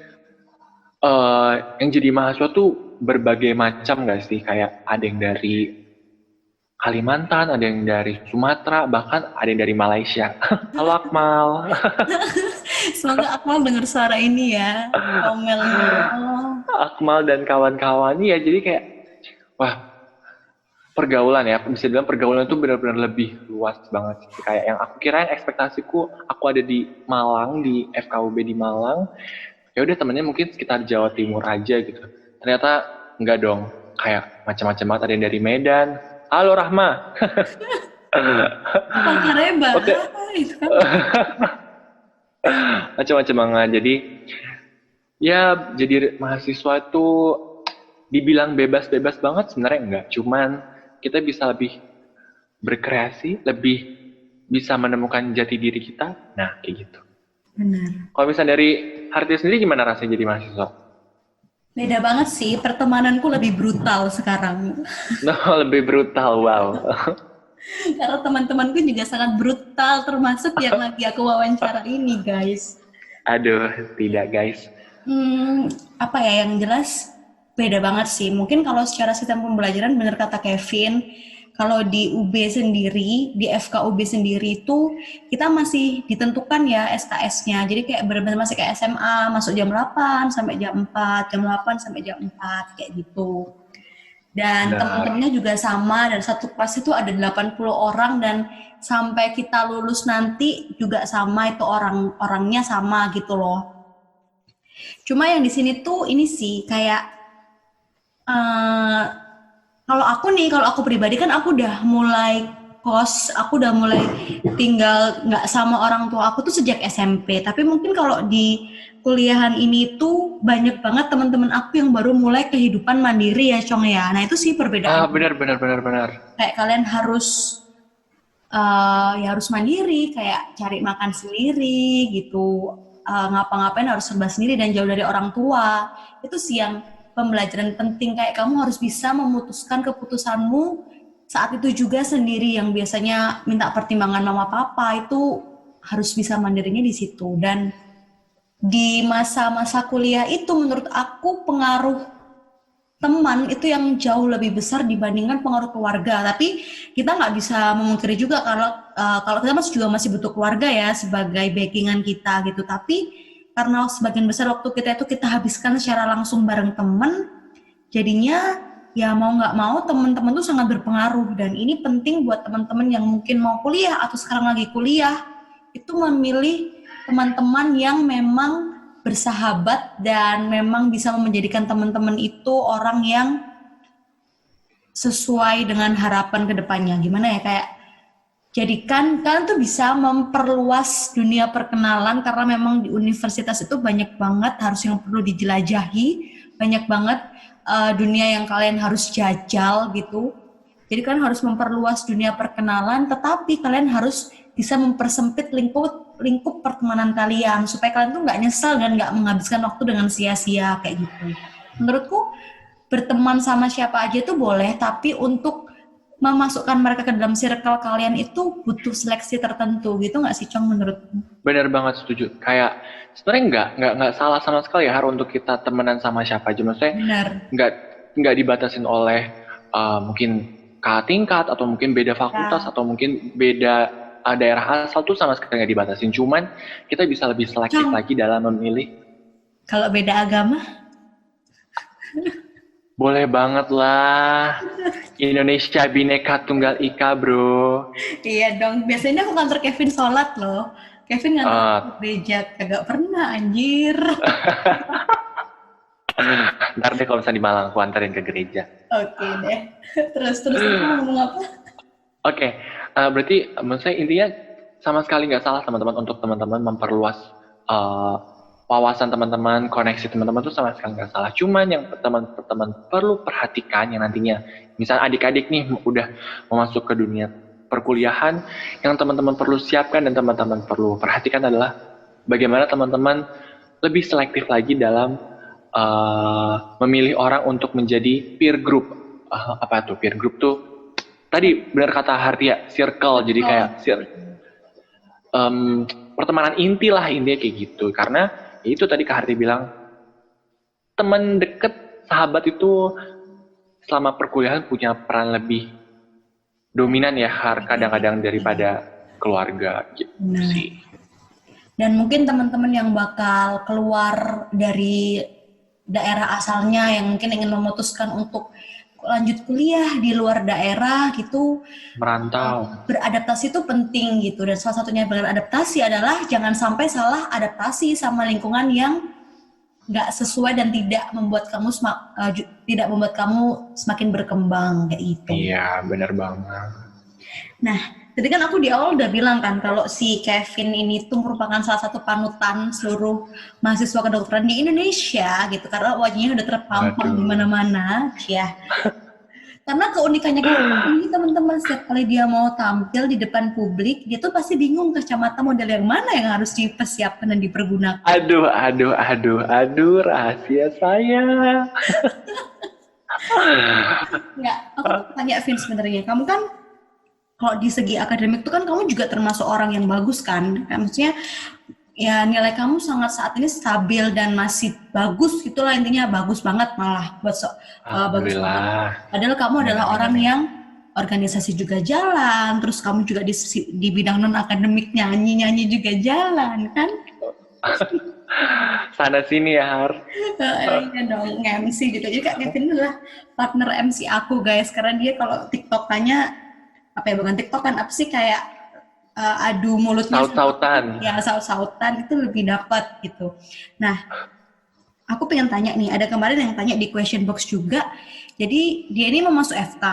yang jadi mahasiswa tuh berbagai macam gak sih, kayak ada yang dari Kalimantan, ada yang dari Sumatera, bahkan ada yang dari Malaysia. Halo Akmal. Semoga Akmal dengar suara ini ya, omelnya. Akmal dan kawan-kawan ya, jadi kayak wah, pergaulan ya, bisa bilang pergaulan itu benar-benar lebih luas banget sih. Kayak yang aku kirain, ekspektasiku aku ada di Malang, di FKUB di Malang, ya udah temennya mungkin sekitar Jawa Timur aja gitu. Ternyata enggak dong, kayak macam-macam banget, ada yang dari Medan. Halo Rahma. Pak Reba. Oke. Macam-macam banget. Jadi ya jadi mahasiswa itu dibilang bebas-bebas banget sebenarnya enggak. Cuman kita bisa lebih berkreasi, lebih bisa menemukan jati diri kita. Nah, kayak gitu. Benar. Kalau misalnya dari Harti sendiri gimana rasanya jadi mahasiswa? Beda banget sih, pertemananku lebih brutal sekarang. No, lebih brutal, wow. Karena teman-temanku juga sangat brutal, termasuk yang lagi aku wawancara ini, guys. Aduh, tidak guys. Apa ya, yang jelas beda banget sih. Mungkin kalau secara sistem pembelajaran benar kata Kevin, kalau di UB sendiri, di FKUB sendiri itu kita masih ditentukan ya SKS-nya. Jadi kayak benar-benar masih kayak SMA, masuk jam 8 sampai jam 4, jam 8 sampai jam 4 kayak gitu. Dan teman-temannya juga sama, dan satu kelas itu ada 80 orang, dan sampai kita lulus nanti juga sama, itu orang-orangnya sama gitu loh. Cuma yang di sini tuh ini sih kayak kalau aku pribadi kan aku udah mulai kos, aku udah mulai tinggal nggak sama orang tua aku tuh sejak SMP. Tapi mungkin kalau di kuliahan ini tuh banyak banget teman-teman aku yang baru mulai kehidupan mandiri ya, Cong ya. Nah itu sih perbedaan. Benar. Kayak kalian harus ya harus mandiri, kayak cari makan sendiri gitu, ngapa-ngapain harus serba sendiri dan jauh dari orang tua. Itu sih yang pembelajaran penting, kayak kamu harus bisa memutuskan keputusanmu saat itu juga sendiri, yang biasanya minta pertimbangan mama papa itu harus bisa mandirinya di situ. Dan di masa-masa kuliah itu menurut aku pengaruh teman itu yang jauh lebih besar dibandingkan pengaruh keluarga. Tapi kita nggak bisa memungkiri juga kalau kita masih butuh keluarga ya sebagai backingan kita gitu. Tapi karena sebagian besar waktu kita habiskan secara langsung bareng teman, jadinya ya mau nggak mau teman-teman tuh sangat berpengaruh. Dan ini penting buat teman-teman yang mungkin mau kuliah atau sekarang lagi kuliah, itu memilih teman-teman yang memang bersahabat dan memang bisa menjadikan teman-teman itu orang yang sesuai dengan harapan kedepannya. Gimana ya, kayak jadikan kalian tuh bisa memperluas dunia perkenalan karena memang di universitas itu banyak banget harus yang perlu dijelajahi, banyak banget dunia yang kalian harus jajal gitu. Jadi kalian harus memperluas dunia perkenalan, tetapi kalian harus bisa mempersempit lingkup pertemanan kalian supaya kalian tuh nggak nyesel dan nggak menghabiskan waktu dengan sia-sia kayak gitu. Menurutku berteman sama siapa aja itu boleh, tapi untuk memasukkan mereka ke dalam circle kalian itu butuh seleksi tertentu gitu nggak sih, Cong, menurutmu? Bener banget, setuju. Kayak sebenarnya nggak salah sama sekali ya Har untuk kita temenan sama siapa aja. Maksudnya Benar. nggak dibatasin oleh mungkin kakak tingkat atau mungkin beda fakultas atau mungkin beda daerah asal tuh sama sekali nggak dibatasin. Cuman kita bisa lebih selektif lagi dalam memilih. Kalau beda agama? Boleh banget lah. Indonesia Bhinneka Tunggal Ika, bro. Iya dong. Biasanya aku kantor Kevin sholat loh. Kevin ngantar gereja, kagak pernah anjir. Ntar deh kalau misalnya di Malang aku anterin ke gereja. Oke deh. Terus kamu ngomong apa? Oke, berarti menurut saya intinya sama sekali nggak salah teman-teman untuk teman-teman memperluas wawasan teman-teman, koneksi teman-teman itu sama sekali nggak salah. Cuman yang teman-teman perlu perhatikan yang nantinya, misalnya adik-adik nih udah masuk ke dunia perkuliahan, yang teman-teman perlu siapkan dan teman-teman perlu perhatikan adalah bagaimana teman-teman lebih selektif lagi dalam memilih orang untuk menjadi peer group. Apa tuh peer group tuh? Tadi benar kata Hartia, circle. Jadi kayak pertemanan inti lah intinya kayak gitu. Karena itu tadi Kak Harti bilang, teman deket, sahabat itu selama perkuliahan punya peran lebih dominan ya kadang-kadang daripada keluarga gitu sih. Dan mungkin teman-teman yang bakal keluar dari daerah asalnya yang mungkin ingin memutuskan untuk lanjut kuliah di luar daerah gitu, merantau, beradaptasi itu penting gitu. Dan salah satunya beradaptasi adalah jangan sampai salah adaptasi sama lingkungan yang nggak sesuai dan tidak membuat kamu semakin berkembang kayak gitu. Iya, benar banget. Nah, tadi kan aku di awal udah bilang kan kalau si Kevin ini tuh merupakan salah satu panutan seluruh mahasiswa kedokteran di Indonesia gitu, karena wajahnya udah terpampang di mana-mana ya. Karena keunikannya ini teman-teman, setiap kali dia mau tampil di depan publik, dia tuh pasti bingung kacamata model yang mana yang harus dipersiapkan dan dipergunakan. Aduh, rahasia saya. Ya, aku tanya Vin sebenarnya, kamu kan kalau di segi akademik tuh kan kamu juga termasuk orang yang bagus kan? Maksudnya ya nilai kamu sangat saat ini stabil dan masih bagus gitulah, intinya bagus banget malah buat bagus banget. Padahal kamu adalah orang yang organisasi juga jalan, terus kamu juga di bidang non akademik nyanyi juga jalan kan? Sana sini ya Har. Iya dong, MC gitu. Jadi Kak Kevin adalah partner MC aku guys, karena dia kalau TikTok tanya apa ya, bukan TikTok kan, apa sih, kayak adu mulutnya, saut-sautan. Ya, saut-sautan itu lebih dapat gitu. Nah, aku pengen tanya nih, ada kemarin yang tanya di question box juga. Jadi dia ini mau masuk FK,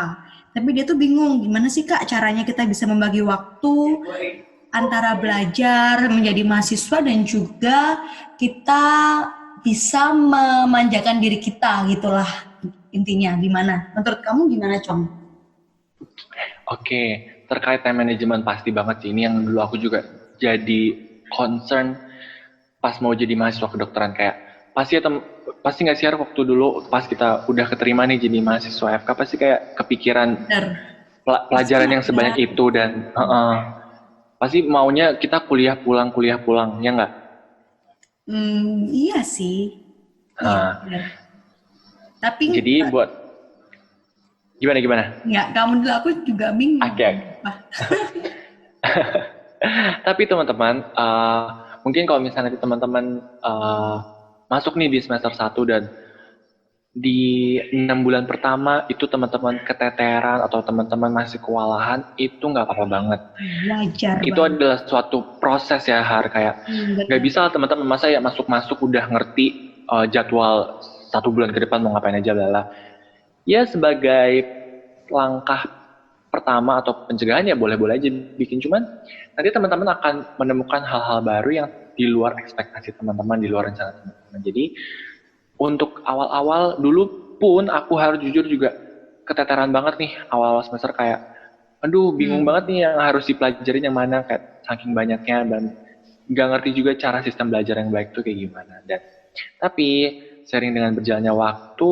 tapi dia tuh bingung gimana sih Kak caranya kita bisa membagi waktu antara belajar menjadi mahasiswa dan juga kita bisa memanjakan diri kita gitulah intinya. Gimana? Menurut kamu gimana, Cong? Oke, terkait time management pasti banget sih. Ini yang dulu aku juga jadi concern pas mau jadi mahasiswa kedokteran. Kayak pasti nggak sih waktu dulu pas kita udah keterima nih jadi mahasiswa FK, pasti kayak kepikiran pelajaran yang sebanyak itu dan pasti maunya kita kuliah pulang ya nggak? Iya sih. Iya. Tapi jadi buat Gimana? Ya, kamu dulu, aku juga bingung. Okay. Tapi teman-teman, mungkin kalau misalnya teman-teman masuk nih di semester 1 dan di 6 bulan pertama itu teman-teman keteteran atau teman-teman masih kewalahan, itu nggak apa-apa banget. Wajar Itu banget. adalah suatu proses ya, Har. Kayak nggak Benar. bisa lah teman-teman masa ya masuk-masuk udah ngerti jadwal 1 bulan ke depan mau ngapain aja lala. Ya sebagai langkah pertama atau pencegahan ya boleh-boleh aja bikin, cuman nanti teman-teman akan menemukan hal-hal baru yang di luar ekspektasi teman-teman, di luar rencana teman-teman. Jadi untuk awal-awal dulu pun aku harus jujur juga keteteran banget nih awal-awal semester, kayak aduh bingung banget nih yang harus dipelajarin yang mana, kayak saking banyaknya, dan nggak ngerti juga cara sistem belajar yang baik tuh kayak gimana. Dan tapi sering dengan berjalannya waktu,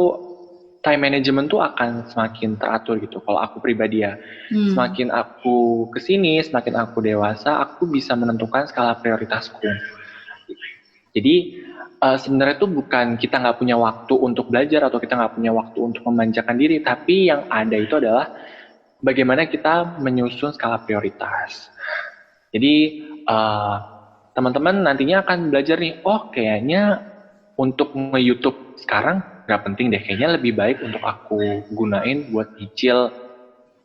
time management tuh akan semakin teratur gitu. Kalau aku pribadi ya, semakin aku kesini, semakin aku dewasa, aku bisa menentukan skala prioritasku. Jadi sebenarnya tuh bukan kita nggak punya waktu untuk belajar atau kita nggak punya waktu untuk memanjakan diri, tapi yang ada itu adalah bagaimana kita menyusun skala prioritas. Jadi teman-teman nantinya akan belajar nih, oh kayaknya untuk nge-YouTube sekarang nggak penting deh, kayaknya lebih baik untuk aku gunain buat nyicil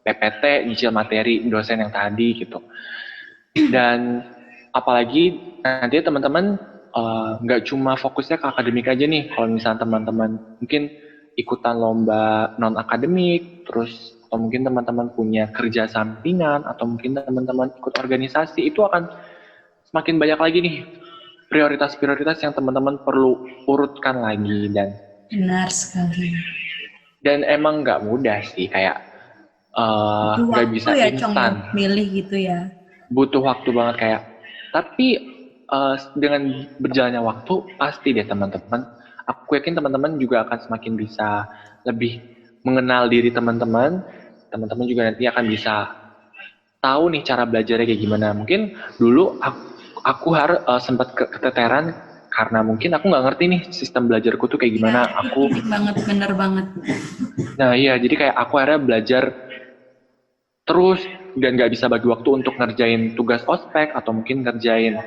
PPT, nyicil materi dosen yang tadi gitu. Dan apalagi nanti teman-teman nggak cuma fokusnya ke akademik aja nih. Kalau misalnya teman-teman mungkin ikutan lomba non-akademik, terus atau mungkin teman-teman punya kerja sampingan, atau mungkin teman-teman ikut organisasi, itu akan semakin banyak lagi nih prioritas-prioritas yang teman-teman perlu urutkan lagi. Dan Benar sekali. dan emang nggak mudah sih, kayak nggak Waktu bisa ya Cong ya, instan, milih gitu ya. butuh waktu banget kayak. Tapi dengan berjalannya waktu pasti deh teman-teman, aku yakin teman-teman juga akan semakin bisa lebih mengenal diri teman-teman. Teman-teman juga nanti akan bisa tahu nih cara belajarnya kayak gimana. Mungkin dulu aku harus sempat keteteran karena mungkin aku nggak ngerti nih sistem belajarku tuh kayak gimana. Aku Banget, bener banget. Nah iya, jadi kayak aku akhirnya belajar terus dan nggak bisa bagi waktu untuk ngerjain tugas ospek atau mungkin ngerjain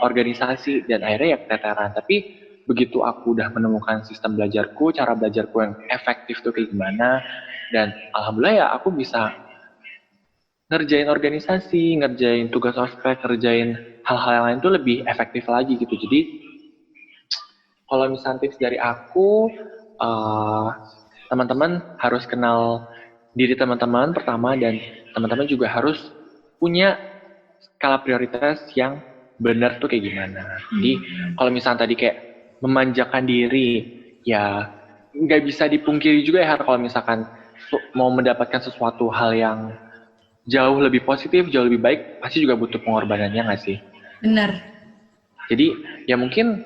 organisasi, dan akhirnya ya keteteran. Tapi begitu aku udah menemukan sistem belajarku, cara belajarku yang efektif tuh kayak gimana, dan alhamdulillah ya aku bisa ngerjain organisasi, ngerjain tugas ospek, ngerjain hal-hal yang lain tuh lebih efektif lagi gitu. Jadi kalau misalnya tips dari aku, teman-teman harus kenal diri teman-teman pertama, dan teman-teman juga harus punya skala prioritas yang benar tuh kayak gimana. Jadi kalau misalnya tadi kayak memanjakan diri, ya nggak bisa dipungkiri juga ya, kalau misalkan mau mendapatkan sesuatu hal yang jauh lebih positif, jauh lebih baik, pasti juga butuh pengorbanannya nggak sih? Bener. Jadi ya mungkin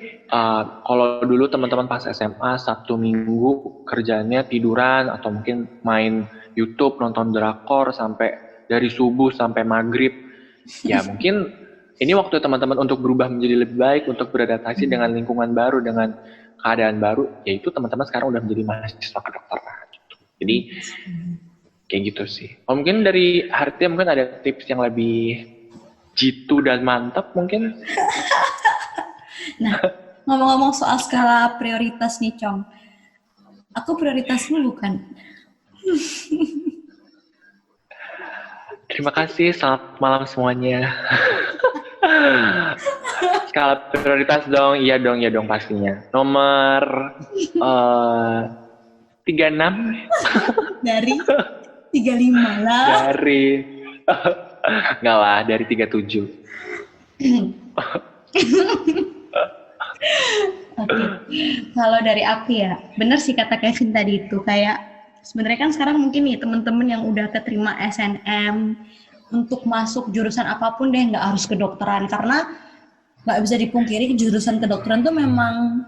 kalau dulu teman-teman pas SMA Sabtu Minggu kerjanya tiduran atau mungkin main YouTube, nonton drakor sampai dari subuh sampai maghrib, ya mungkin ini waktu teman-teman untuk berubah menjadi lebih baik, untuk beradaptasi dengan lingkungan baru, dengan keadaan baru, yaitu teman-teman sekarang udah menjadi mahasiswa kedokteran. Jadi kayak gitu sih. Mungkin dari Hartia mungkin ada tips yang lebih jitu dan mantap mungkin. Nah, ngomong-ngomong soal skala prioritas nih, Cong. Aku prioritasmu bukan. Terima kasih, selamat malam semuanya. Skala prioritas dong, iya dong pastinya. Nomor 36 Dari 35 lah. Enggak lah, dari 37. Oke. Kalau dari aku ya, bener sih kata Kevin tadi itu, kayak sebenarnya kan sekarang mungkin nih teman-teman yang udah keterima SNM untuk masuk jurusan apapun deh, nggak harus kedokteran, karena nggak bisa dipungkiri jurusan kedokteran tuh memang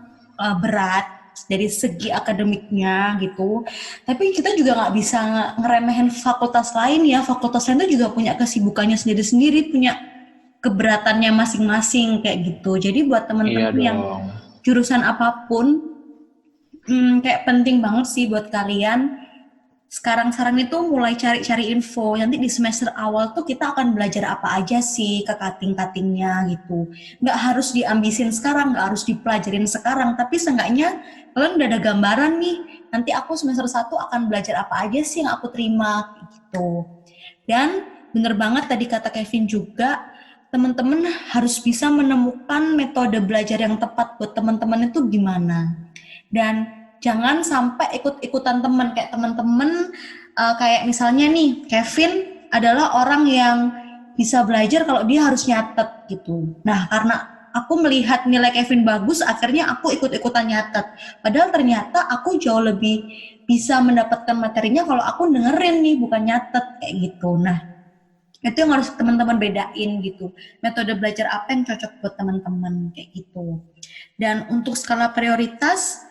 berat dari segi akademiknya gitu. Tapi kita juga nggak bisa ngeremehin fakultas lain ya. Fakultas lain tuh juga punya kesibukannya sendiri-sendiri, punya keberatannya masing-masing kayak gitu. Jadi buat teman-teman yang jurusan apapun, kayak penting banget sih buat kalian sekarang itu mulai cari-cari info. Nanti di semester awal tuh kita akan belajar apa aja sih ke cutting-cuttingnya gitu. Nggak harus diambisin sekarang, nggak harus dipelajarin sekarang, tapi seenggaknya kalian udah ada gambaran nih. Nanti aku semester 1 akan belajar apa aja sih yang aku terima gitu. Dan bener banget tadi kata Kevin juga, teman-teman harus bisa menemukan metode belajar yang tepat buat teman-teman itu gimana. Dan jangan sampai ikut-ikutan teman, kayak teman-teman kayak misalnya nih Kevin adalah orang yang bisa belajar kalau dia harus nyatet gitu. Nah, karena aku melihat nilai Kevin bagus, akhirnya aku ikut-ikutan nyatet. Padahal ternyata aku jauh lebih bisa mendapatkan materinya kalau aku dengerin nih, bukan nyatet kayak gitu. Nah, itu yang harus teman-teman bedain gitu. Metode belajar apa yang cocok buat teman-teman kayak gitu. Dan untuk skala prioritas,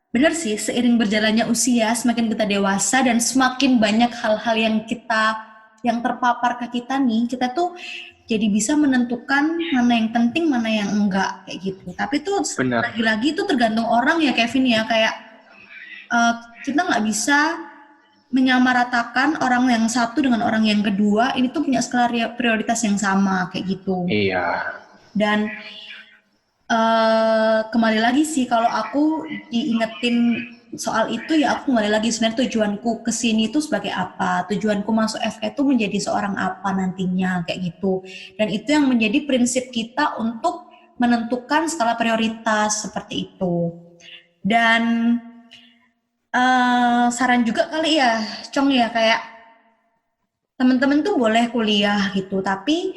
benar sih, seiring berjalannya usia, semakin kita dewasa dan semakin banyak hal-hal yang terpapar ke kita nih, kita tuh jadi bisa menentukan mana yang penting, mana yang enggak kayak gitu. Tapi tuh lagi-lagi itu tergantung orang ya Kevin ya, kayak kita nggak bisa menyamaratakan orang yang satu dengan orang yang kedua. Ini tuh punya skala prioritas yang sama kayak gitu. Iya. Dan kembali lagi sih, kalau aku diingetin soal itu ya aku kembali lagi, sebenarnya tujuanku kesini itu sebagai apa, tujuanku masuk FK itu menjadi seorang apa nantinya kayak gitu. Dan itu yang menjadi prinsip kita untuk menentukan skala prioritas seperti itu. Dan saran juga kali ya Cong ya, kayak teman-teman tuh boleh kuliah gitu, tapi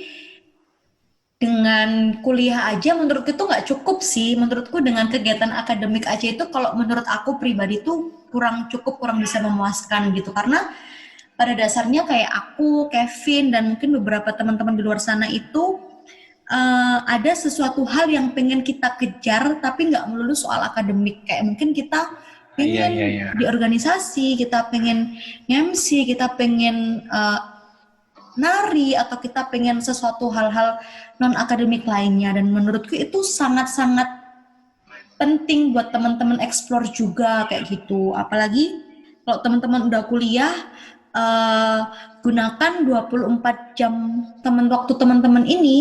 dengan kuliah aja menurutku itu nggak cukup sih. Menurutku dengan kegiatan akademik aja itu kalau menurut aku pribadi tuh kurang cukup, kurang bisa memuaskan gitu. Karena pada dasarnya kayak aku, Kevin, dan mungkin beberapa teman-teman di luar sana itu ada sesuatu hal yang pengen kita kejar tapi nggak melulu soal akademik. Kayak mungkin kita pengen di organisasi, kita pengen MC, kita pengen nari, atau kita pengen sesuatu hal-hal non-akademik lainnya. Dan menurutku itu sangat-sangat penting buat teman-teman explore juga kayak gitu. Apalagi kalau teman-teman udah kuliah, gunakan 24 jam waktu teman-teman ini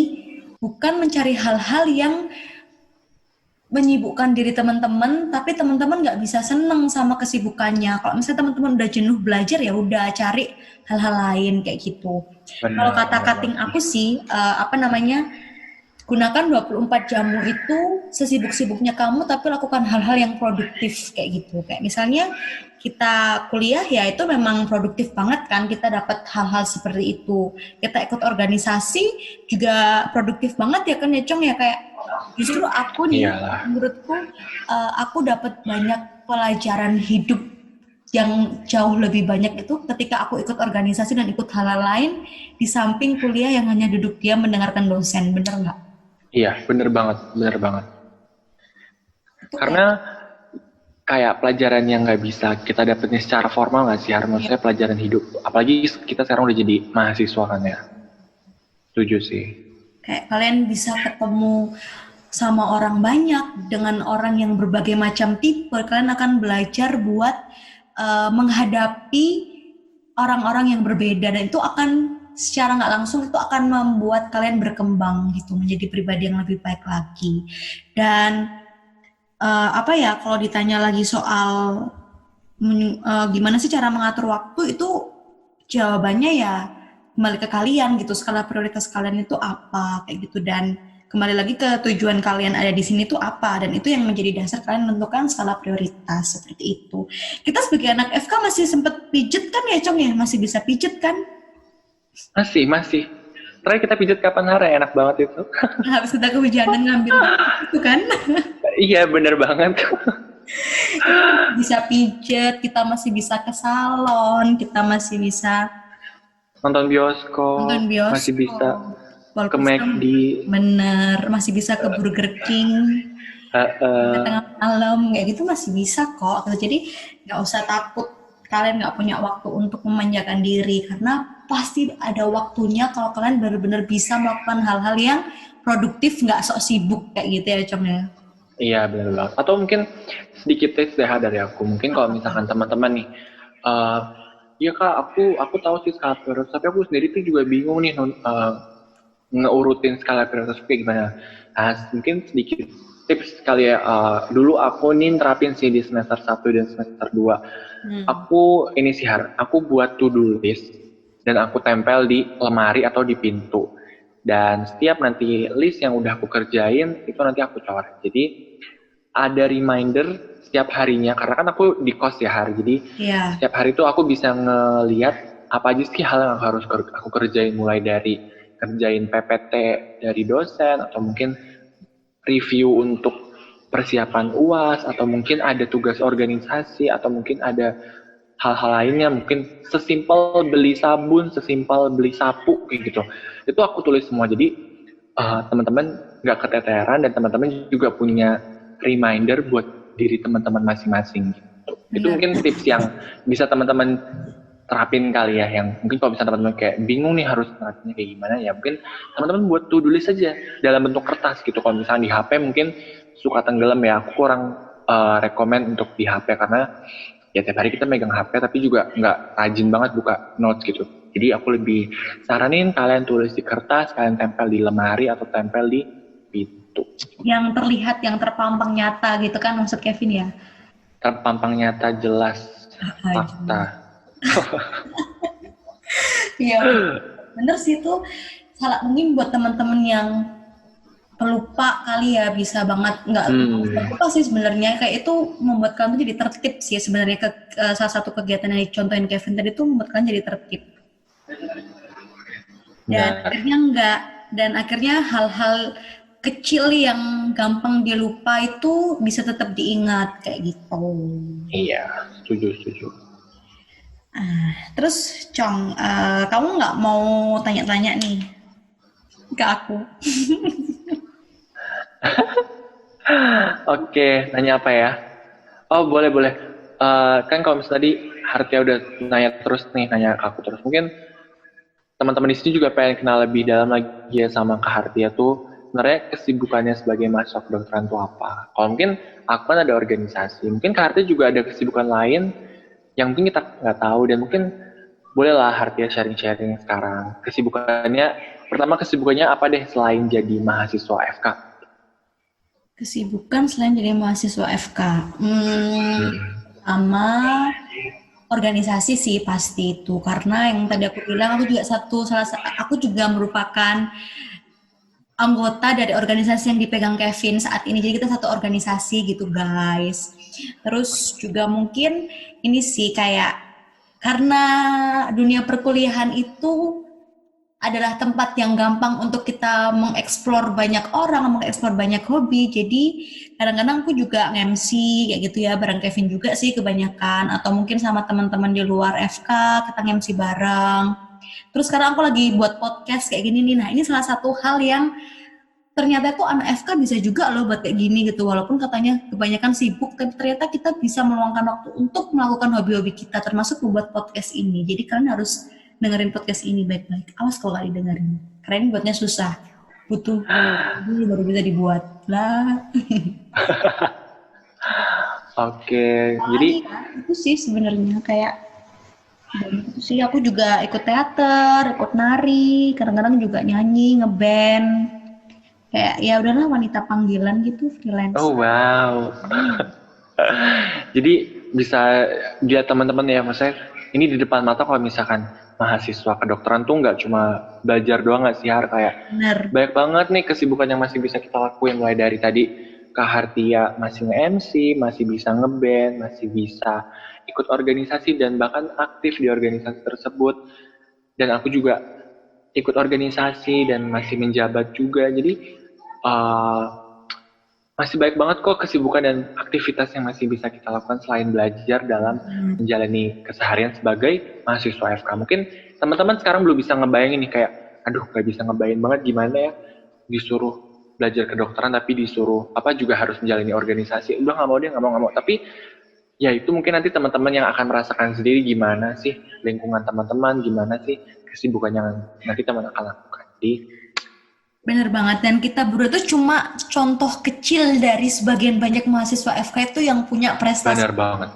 bukan mencari hal-hal yang menyibukkan diri teman-teman, tapi teman-teman nggak bisa seneng sama kesibukannya. Kalau misalnya teman-teman udah jenuh belajar, ya udah cari hal-hal lain kayak gitu. Kalau kata cutting aku sih, gunakan 24 jammu itu sesibuk-sibuknya kamu, tapi lakukan hal-hal yang produktif kayak gitu. Kayak misalnya kita kuliah ya itu memang produktif banget kan, kita dapat hal-hal seperti itu. Kita ikut organisasi juga produktif banget ya kan ya Cong ya, kayak justru aku nih menurutku aku dapat banyak pelajaran hidup yang jauh lebih banyak itu ketika aku ikut organisasi dan ikut hal-hal lain di samping kuliah yang hanya duduk diam mendengarkan dosen. Bener nggak? Iya, bener banget. Karena kayak pelajaran yang nggak bisa kita dapetin secara formal nggak sih, harusnya pelajaran hidup. Apalagi kita sekarang udah jadi mahasiswa kan ya. Setuju sih. Kayak kalian bisa ketemu sama orang banyak, dengan orang yang berbagai macam tipe. Kalian akan belajar buat menghadapi orang-orang yang berbeda, dan itu akan secara nggak langsung itu akan membuat kalian berkembang gitu, menjadi pribadi yang lebih baik lagi. Dan kalau ditanya lagi soal gimana sih cara mengatur waktu, itu jawabannya ya kembali ke kalian gitu, skala prioritas kalian itu apa kayak gitu, dan kembali lagi ke tujuan kalian ada di sini tuh apa, dan itu yang menjadi dasar kalian menentukan skala prioritas seperti itu. Kita sebagai anak FK masih sempet pijet kan ya Cong ya, masih bisa pijet kan? Masih. Terakhir kita pijet kapan hari, enak banget itu. Habis kita kehujanan ngambil itu kan? Iya bener banget. Bisa pijet, kita masih bisa ke salon, kita masih bisa nonton bioskop. Masih bisa ke McD. Bener, masih bisa ke Burger King. Tengah malam kayak gitu masih bisa kok. Jadi nggak usah takut kalian nggak punya waktu untuk memanjakan diri, karena pasti ada waktunya kalau kalian benar-benar bisa melakukan hal-hal yang produktif, nggak sok sibuk kayak gitu ya Cong ya. Iya benar banget. Atau mungkin sedikit tips deh dari aku. Mungkin kalau misalkan teman-teman nih Iya Kak, aku tahu sih skala prioritas, tapi aku sendiri tuh juga bingung nih ngeurutin skala prioritas kayak gimana. Nah, mungkin sedikit tips kali ya. Dulu aku nih terapin sih di semester 1 dan semester 2. Aku ini sih aku buat to-do list dan aku tempel di lemari atau di pintu. Dan setiap nanti list yang udah aku kerjain itu nanti aku coret. Jadi ada reminder setiap harinya karena kan aku di kos ya hari. Jadi setiap hari itu aku bisa ngeliat apa aja sih hal yang harus aku kerjain, mulai dari kerjain PPT dari dosen atau mungkin review untuk persiapan UAS atau mungkin ada tugas organisasi atau mungkin ada hal-hal lainnya, mungkin sesimpel beli sabun, sesimpel beli sapu kayak gitu. Itu aku tulis semua. Jadi teman-teman nggak keteteran dan teman-teman juga punya reminder buat diri teman-teman masing-masing gitu. Itu mungkin tips yang bisa teman-teman terapin kali ya, yang mungkin kalau misalnya teman-teman kayak bingung nih harus terapinnya kayak gimana ya, mungkin teman-teman buat to-do list aja dalam bentuk kertas gitu. Kalau misalnya di HP mungkin suka tenggelam ya, aku kurang rekomen untuk di HP karena ya tiap hari kita megang HP tapi juga nggak rajin banget buka notes gitu. Jadi aku lebih saranin kalian tulis di kertas, kalian tempel di lemari atau tempel di pintu. Yang terlihat, yang terpampang nyata gitu kan maksud Kevin ya? Terpampang nyata, jelas, fakta. Iya, bener sih itu. Salah mungkin buat teman-teman yang pelupa kali ya, bisa banget nggak lupa sih sebenarnya. Kayak itu membuat kamu jadi tertib sih sebenarnya. Salah satu kegiatan yang dicontohin Kevin tadi itu membuat kalian jadi tertib. Dan akhirnya hal-hal kecil yang gampang dilupa itu bisa tetap diingat kayak gitu. Iya, setuju. Terus Cong, kamu nggak mau tanya-tanya nih ke aku? Oke, nanya apa ya? Oh, boleh. Kan kalau misalnya tadi Hartia udah nanya terus nih, nanya ke aku terus. Mungkin teman-teman di sini juga pengen kenal lebih dalam lagi ya sama Kak Hartia tuh sebenarnya kesibukannya sebagai mahasiswa kedokteran tuh apa. Kalau mungkin aku kan ada organisasi, mungkin Kak Hartia juga ada kesibukan lain yang mungkin kita nggak tahu, dan mungkin bolehlah Hartia sharing-sharing sekarang. Pertama kesibukannya apa deh selain jadi mahasiswa FK? Kesibukan selain jadi mahasiswa FK, sama organisasi sih pasti itu, karena yang tadi aku bilang aku juga merupakan anggota dari organisasi yang dipegang Kevin saat ini, jadi kita satu organisasi gitu guys. Terus juga mungkin ini sih kayak karena dunia perkuliahan itu adalah tempat yang gampang untuk kita mengeksplor banyak orang, mengeksplor banyak hobi. Jadi kadang-kadang aku juga nge-MC kayak gitu ya, bareng Kevin juga sih kebanyakan, atau mungkin sama teman-teman di luar FK kita nge-MC bareng. Terus sekarang aku lagi buat podcast kayak gini nih. Nah, ini salah satu hal yang ternyata tuh anak FK bisa juga loh buat kayak gini gitu. Walaupun katanya kebanyakan sibuk, tapi ternyata kita bisa meluangkan waktu untuk melakukan hobi-hobi kita, termasuk membuat podcast ini. Jadi kalian harus dengerin podcast ini baik-baik. Awas kalau gak didengerin. Karena ini buatnya susah. Butuh baru bisa dibuat lah. Oke, jadi itu sih sebenarnya kayak itu sih. Aku juga ikut teater, ikut nari, kadang-kadang juga nyanyi, ngeband. Kayak ya udahlah wanita panggilan gitu, freelance. Oh wow. Jadi bisa dilihat teman-teman ya, maksudnya ini di depan mata kalau misalkan mahasiswa kedokteran tuh nggak cuma belajar doang nggak sih, kayak banyak banget nih kesibukan yang masih bisa kita lakuin, mulai dari tadi Kak Hartia masih nge-MC, masih bisa ngeband, masih bisa ikut organisasi dan bahkan aktif di organisasi tersebut, dan aku juga ikut organisasi dan masih menjabat juga. Jadi masih banyak banget kok kesibukan dan aktivitas yang masih bisa kita lakukan selain belajar dalam menjalani keseharian sebagai mahasiswa FK. Mungkin teman-teman sekarang belum bisa ngebayangin nih, kayak aduh gak bisa ngebayangin banget gimana ya disuruh belajar kedokteran tapi disuruh juga harus menjalani organisasi. Udah nggak mau. Tapi ya itu mungkin nanti teman-teman yang akan merasakan sendiri gimana sih lingkungan teman-teman, gimana sih kesibukan yang nanti teman akan lakukan. Bener banget, dan kita berdua itu cuma contoh kecil dari sebagian banyak mahasiswa FK itu yang punya prestasi bener banget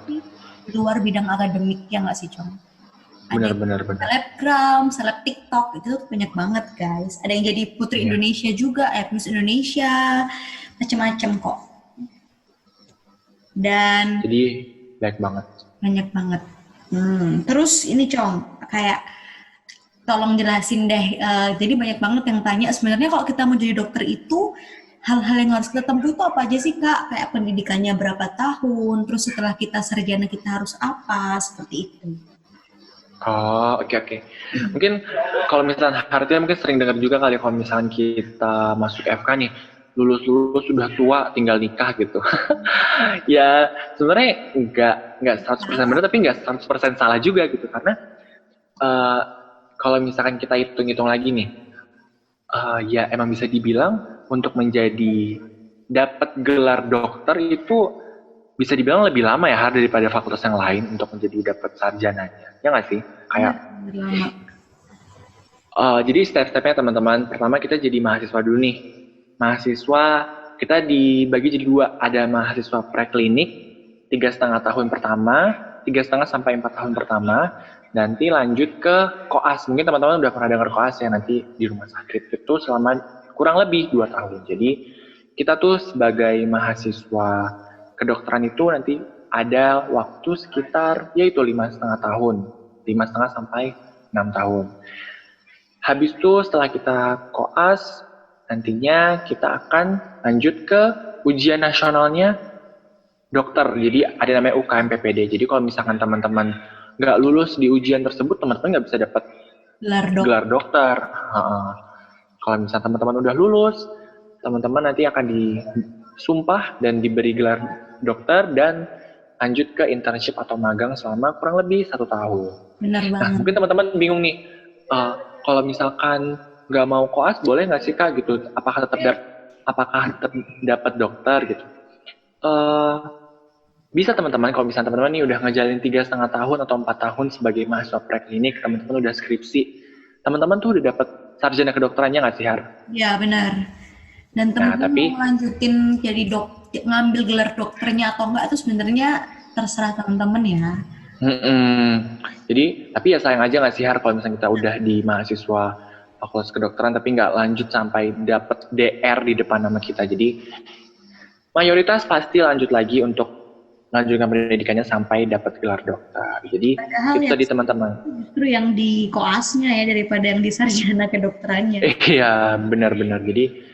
di luar bidang akademik, ya nggak sih Cong? Ada yang benar. selebgram, seleb TikTok, itu tuh banyak banget guys. Ada yang jadi Putri Iya. Indonesia juga, Miss Indonesia, macam-macam kok. Dan Jadi baik banget. banyak banget. Terus ini Cong, kayak tolong jelasin deh. Jadi banyak banget yang tanya sebenarnya kalau kita mau jadi dokter itu hal-hal yang harus kita tempuh itu apa aja sih Kak? Kayak pendidikannya berapa tahun, terus setelah kita sarjana kita harus apa, seperti itu. Oh, oke. Mungkin kalau misalnya Hartia mungkin sering dengar juga kali kalau misalnya kita masuk FK nih, lulus sudah tua tinggal nikah gitu. Ya sebenarnya nggak 100% benar tapi nggak 100% salah juga gitu karena kalau misalkan kita hitung-hitung lagi nih, ya emang bisa dibilang untuk menjadi dapat gelar dokter itu bisa dibilang lebih lama ya daripada fakultas yang lain untuk menjadi dapat sarjananya, ya nggak sih? Kayak lama. jadi step-stepnya teman-teman, pertama kita jadi mahasiswa dulu nih. Mahasiswa kita dibagi jadi dua, ada mahasiswa preklinik 3,5 tahun pertama, 3,5 sampai 4 tahun pertama, nanti lanjut ke koas. Mungkin teman-teman udah pernah dengar koas ya, nanti di rumah sakit itu selama kurang lebih 2 tahun. Jadi kita tuh sebagai mahasiswa kedokteran itu nanti ada waktu sekitar yaitu 5,5 tahun, 5,5 sampai 6 tahun. Habis itu setelah kita koas, nantinya kita akan lanjut ke ujian nasionalnya dokter. Jadi ada namanya UKMPPD. Jadi kalau misalkan teman-teman nggak lulus di ujian tersebut, teman-teman nggak bisa dapat gelar dokter. Kalau misalkan teman-teman udah lulus, teman-teman nanti akan disumpah dan diberi gelar dokter dan lanjut ke internship atau magang selama kurang lebih 1 tahun. Benar banget. Nah, mungkin teman-teman bingung nih, kalau misalkan nggak mau koas boleh nggak sih Kak gitu? Apakah tetap dapat dokter gitu? Bisa teman-teman kalau misalnya teman-teman nih udah ngejalin 3,5 tahun atau 4 tahun sebagai mahasiswa preklinik, teman-teman udah skripsi, teman-teman tuh udah dapat sarjana kedokterannya nggak sih Har? Ya benar. Dan teman-teman mau lanjutin jadi ngambil gelar dokternya atau enggak itu sebenarnya terserah teman-teman ya. Jadi, tapi ya sayang aja nggak sih Har kalau misalnya kita udah di mahasiswa fakultas kedokteran tapi nggak lanjut sampai dapat DR di depan nama kita. Jadi mayoritas pasti lanjut lagi untuk lanjutkan pendidikannya sampai dapat gelar dokter. Jadi padahal itu tadi teman-teman. Justru yang di koasnya ya daripada yang di sarjana kedokterannya. Iya benar-benar. Jadi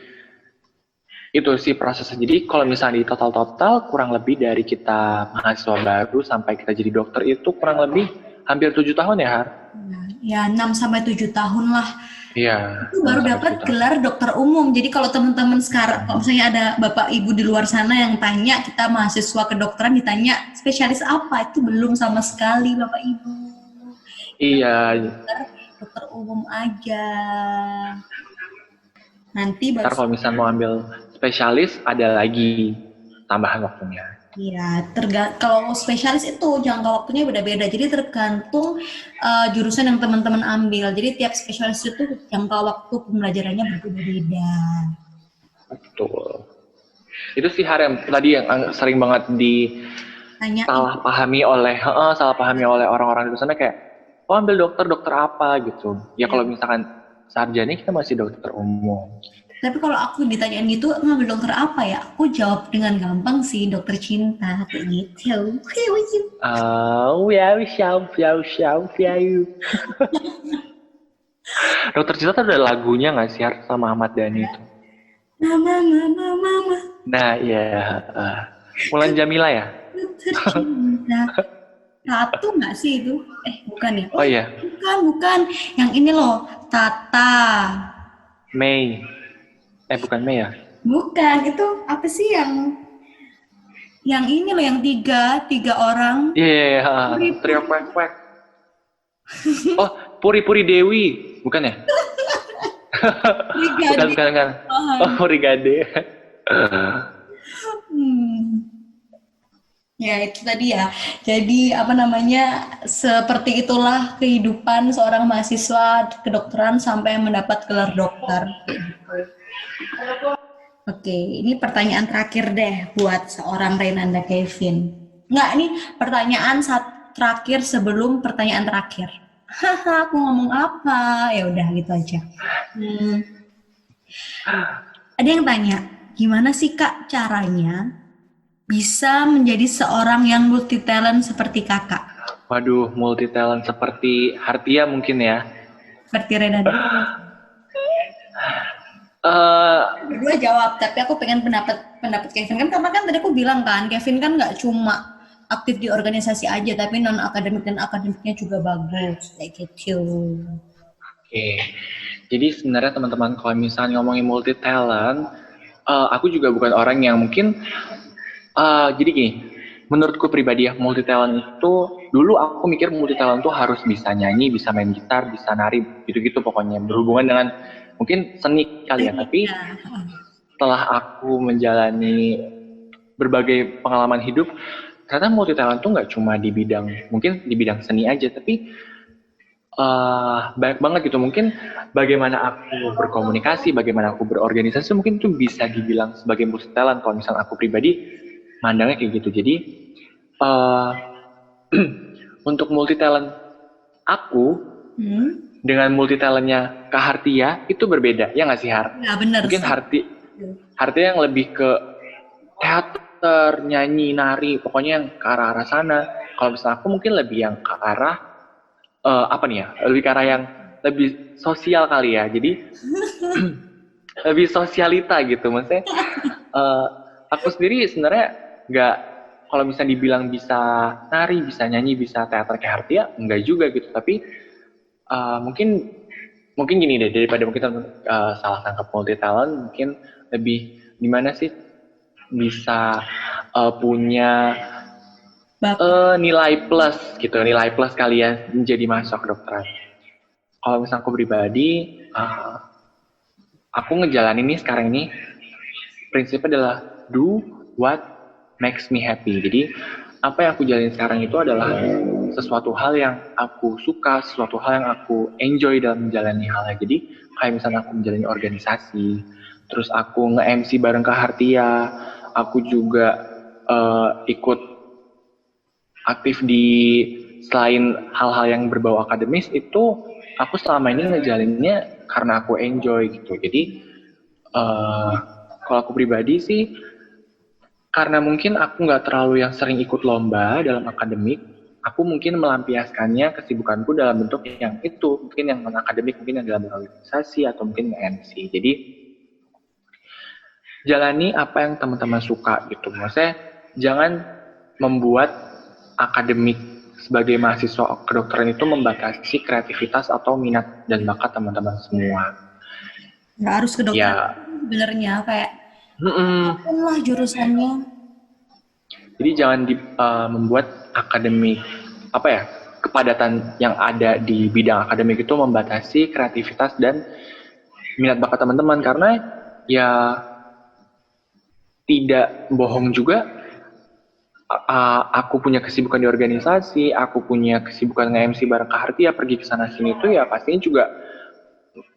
itu sih prosesnya. Jadi kalau misalnya di total kurang lebih dari kita mahasiswa baru sampai kita jadi dokter itu kurang lebih hampir 7 tahun ya Har? Ya 6-7 tahun lah. Iya. Itu baru dapat gelar dokter umum. Jadi kalau teman-teman sekarang, kalau misalnya ada bapak ibu di luar sana yang tanya, kita mahasiswa kedokteran ditanya spesialis apa, itu belum sama sekali bapak ibu. Iya. Dokter umum aja. Nanti ntar kalau misalnya mau ambil spesialis ada lagi tambahan waktunya. Iya, kalau spesialis itu jangka waktunya beda-beda. Jadi tergantung jurusan yang teman-teman ambil. Jadi tiap spesialis itu jangka waktu pembelajarannya berbeda-beda. Betul. Itu sih Har yang tadi yang sering banget salah pahami oleh orang-orang di sana kayak, oh ambil dokter apa gitu. Ya kalau misalkan sarjana kita masih dokter umum. Tapi kalau aku ditanyain gitu, ngambil dokter apa ya? Aku jawab dengan gampang sih, dokter cinta, kayak gitu. Oh ya, Dokter cinta tuh ada lagunya nggak sih sama Ahmad Dhani itu? Mama. Nah ya, Mulan Jamila ya? Dokter cinta. Ratu nggak sih itu? Bukan ya? Oh iya. Bukan. Yang ini loh, Tata. Mei. Bukan Mei ya? Bukan, itu apa sih yang ini loh, yang tiga orang. Iya, Trio Kwek. Oh, Puri Dewi, bukan ya? bukan. Oh, Puri Gade. Ya itu tadi ya. Jadi seperti itulah kehidupan seorang mahasiswa kedokteran sampai mendapat gelar dokter. Oke, ini pertanyaan terakhir deh buat seorang Rainanda Kevin. Enggak, ini pertanyaan terakhir sebelum pertanyaan terakhir. haha aku ngomong apa, ya udah gitu aja. Hmm, ada yang tanya, gimana sih Kak caranya bisa menjadi seorang yang multi talent seperti Kakak? Waduh, multi talent seperti Hartia mungkin ya. Seperti Renanda. Eh, Berdua jawab, tapi aku pengen pendapat pendapat Kevin kan, karena kan tadi aku bilang kan Kevin kan nggak cuma aktif di organisasi aja, tapi non akademik dan akademiknya juga bagus kayak gitu. Oke, jadi sebenarnya teman-teman kalau misalnya ngomongin multi talent, aku juga bukan orang yang mungkin, jadi gini, menurutku pribadi ya, multi talent itu, dulu aku mikir multi talent tuh harus bisa nyanyi, bisa main gitar, bisa nari, gitu-gitu pokoknya, berhubungan dengan mungkin seni kali ya, tapi Ya. setelah aku menjalani berbagai pengalaman hidup, ternyata multi talent tuh nggak cuma di bidang, mungkin di bidang seni aja, tapi banyak banget gitu. Mungkin bagaimana aku berkomunikasi, bagaimana aku berorganisasi, mungkin itu bisa dibilang sebagai multi talent. Kalau misalnya aku pribadi mandangnya kayak gitu. Jadi uh, untuk multi talent aku dengan multi talentnya Kak Hartia itu berbeda, ya nggak sih Har? Ya benar Mungkin sih. Hartia yang lebih ke teater, nyanyi, nari, pokoknya yang ke arah-arah sana. Kalau misalnya aku mungkin lebih yang ke arah apa nih ya, lebih ke arah yang lebih sosial kali ya, jadi lebih sosialita gitu, maksudnya uh, aku sendiri sebenarnya nggak, kalau misalnya dibilang bisa nari, bisa nyanyi, bisa teater kayak Hartia, enggak juga gitu, tapi mungkin mungkin gini deh, daripada mungkin salah tangkap multi talent, mungkin lebih gimana sih bisa punya nilai plus gitu, nilai plus kalian menjadi masuk kedokteran. Kalau misalnya aku pribadi, aku ngejalanin nih sekarang ini, prinsipnya adalah do what makes me happy. Jadi apa yang aku jalanin sekarang itu adalah sesuatu hal yang aku suka, sesuatu hal yang aku enjoy dalam menjalani halnya. Jadi kayak misalnya aku menjalani organisasi, terus aku nge-MC bareng Kak Hartia, aku juga ikut aktif di, selain hal-hal yang berbau akademis itu, aku selama ini ngejalaninnya karena aku enjoy gitu. Jadi kalau aku pribadi sih, karena mungkin aku nggak terlalu yang sering ikut lomba dalam akademik, aku mungkin melampiaskannya kesibukanku dalam bentuk yang itu, mungkin yang non akademik, mungkin yang dalam organisasi atau mungkin MC. Jadi jalani apa yang teman-teman suka gitu. Maksudnya jangan membuat akademik sebagai mahasiswa kedokteran itu membatasi kreativitas atau minat dan bakat teman-teman semua. Nggak harus kedokteran Ya, sebenarnya, kayak apapun lah jurusannya. jadi jangan membuat akademik, apa ya, kepadatan yang ada di bidang akademik itu membatasi kreativitas dan minat bakat teman-teman, karena ya tidak bohong juga, aku punya kesibukan di organisasi, aku punya kesibukan nge-MC bareng Kak Hartia, pergi ke sana sini itu ya pastinya juga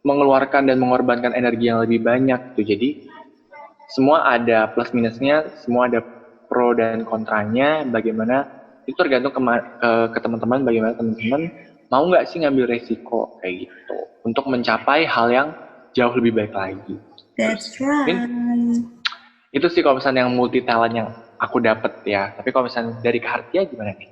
mengeluarkan dan mengorbankan energi yang lebih banyak gitu. Jadi semua ada plus minusnya, semua ada pro dan kontranya. Bagaimana itu tergantung ke teman-teman, bagaimana teman-teman mau nggak sih ngambil resiko kayak gitu untuk mencapai hal yang jauh lebih baik lagi. That's right. Itu sih kalau misalnya yang multi talent yang aku dapet ya. Tapi kalau misalnya dari Kak Hartia gimana nih?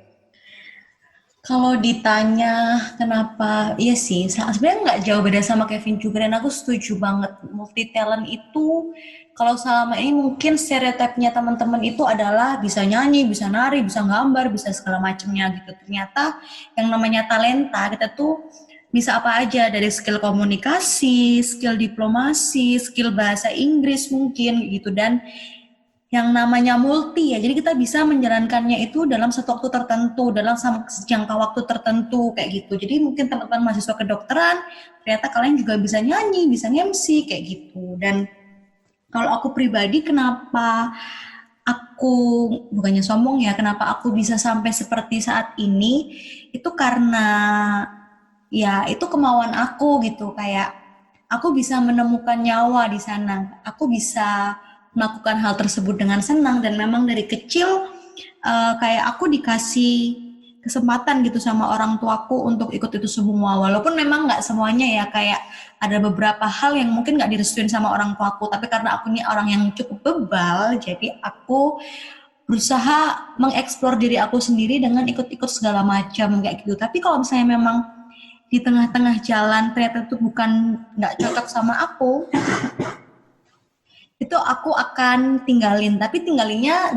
Kalau ditanya kenapa, iya sih, sebenarnya nggak jauh beda sama Kevin juga, dan aku setuju banget. Multi talent itu, kalau selama ini mungkin stereotipnya teman-teman itu adalah bisa nyanyi, bisa nari, bisa gambar, bisa segala macamnya gitu. Ternyata yang namanya talenta, kita tuh bisa apa aja, dari skill komunikasi, skill diplomasi, skill bahasa Inggris mungkin gitu, dan yang namanya multi ya. Jadi kita bisa menjalankannya itu dalam satu waktu tertentu, dalam jangka waktu tertentu kayak gitu. Jadi mungkin teman-teman mahasiswa kedokteran, ternyata kalian juga bisa nyanyi, bisa MC kayak gitu. Dan kalau aku pribadi, kenapa aku, bukannya sombong ya, kenapa aku bisa sampai seperti saat ini, itu karena ya itu kemauan aku gitu, kayak aku bisa menemukan nyawa di sana. Aku bisa melakukan hal tersebut dengan senang, dan memang dari kecil kayak aku dikasih kesempatan gitu sama orang tuaku untuk ikut itu semua. Walaupun memang nggak semuanya ya, kayak ada beberapa hal yang mungkin nggak direstuin sama orang tuaku. Tapi karena aku ini orang yang cukup bebal, jadi aku berusaha mengeksplor diri aku sendiri dengan ikut-ikut segala macam kayak gitu. Tapi kalau misalnya memang di tengah-tengah jalan ternyata itu bukan nggak cocok sama aku, itu aku akan tinggalin. Tapi tinggalinnya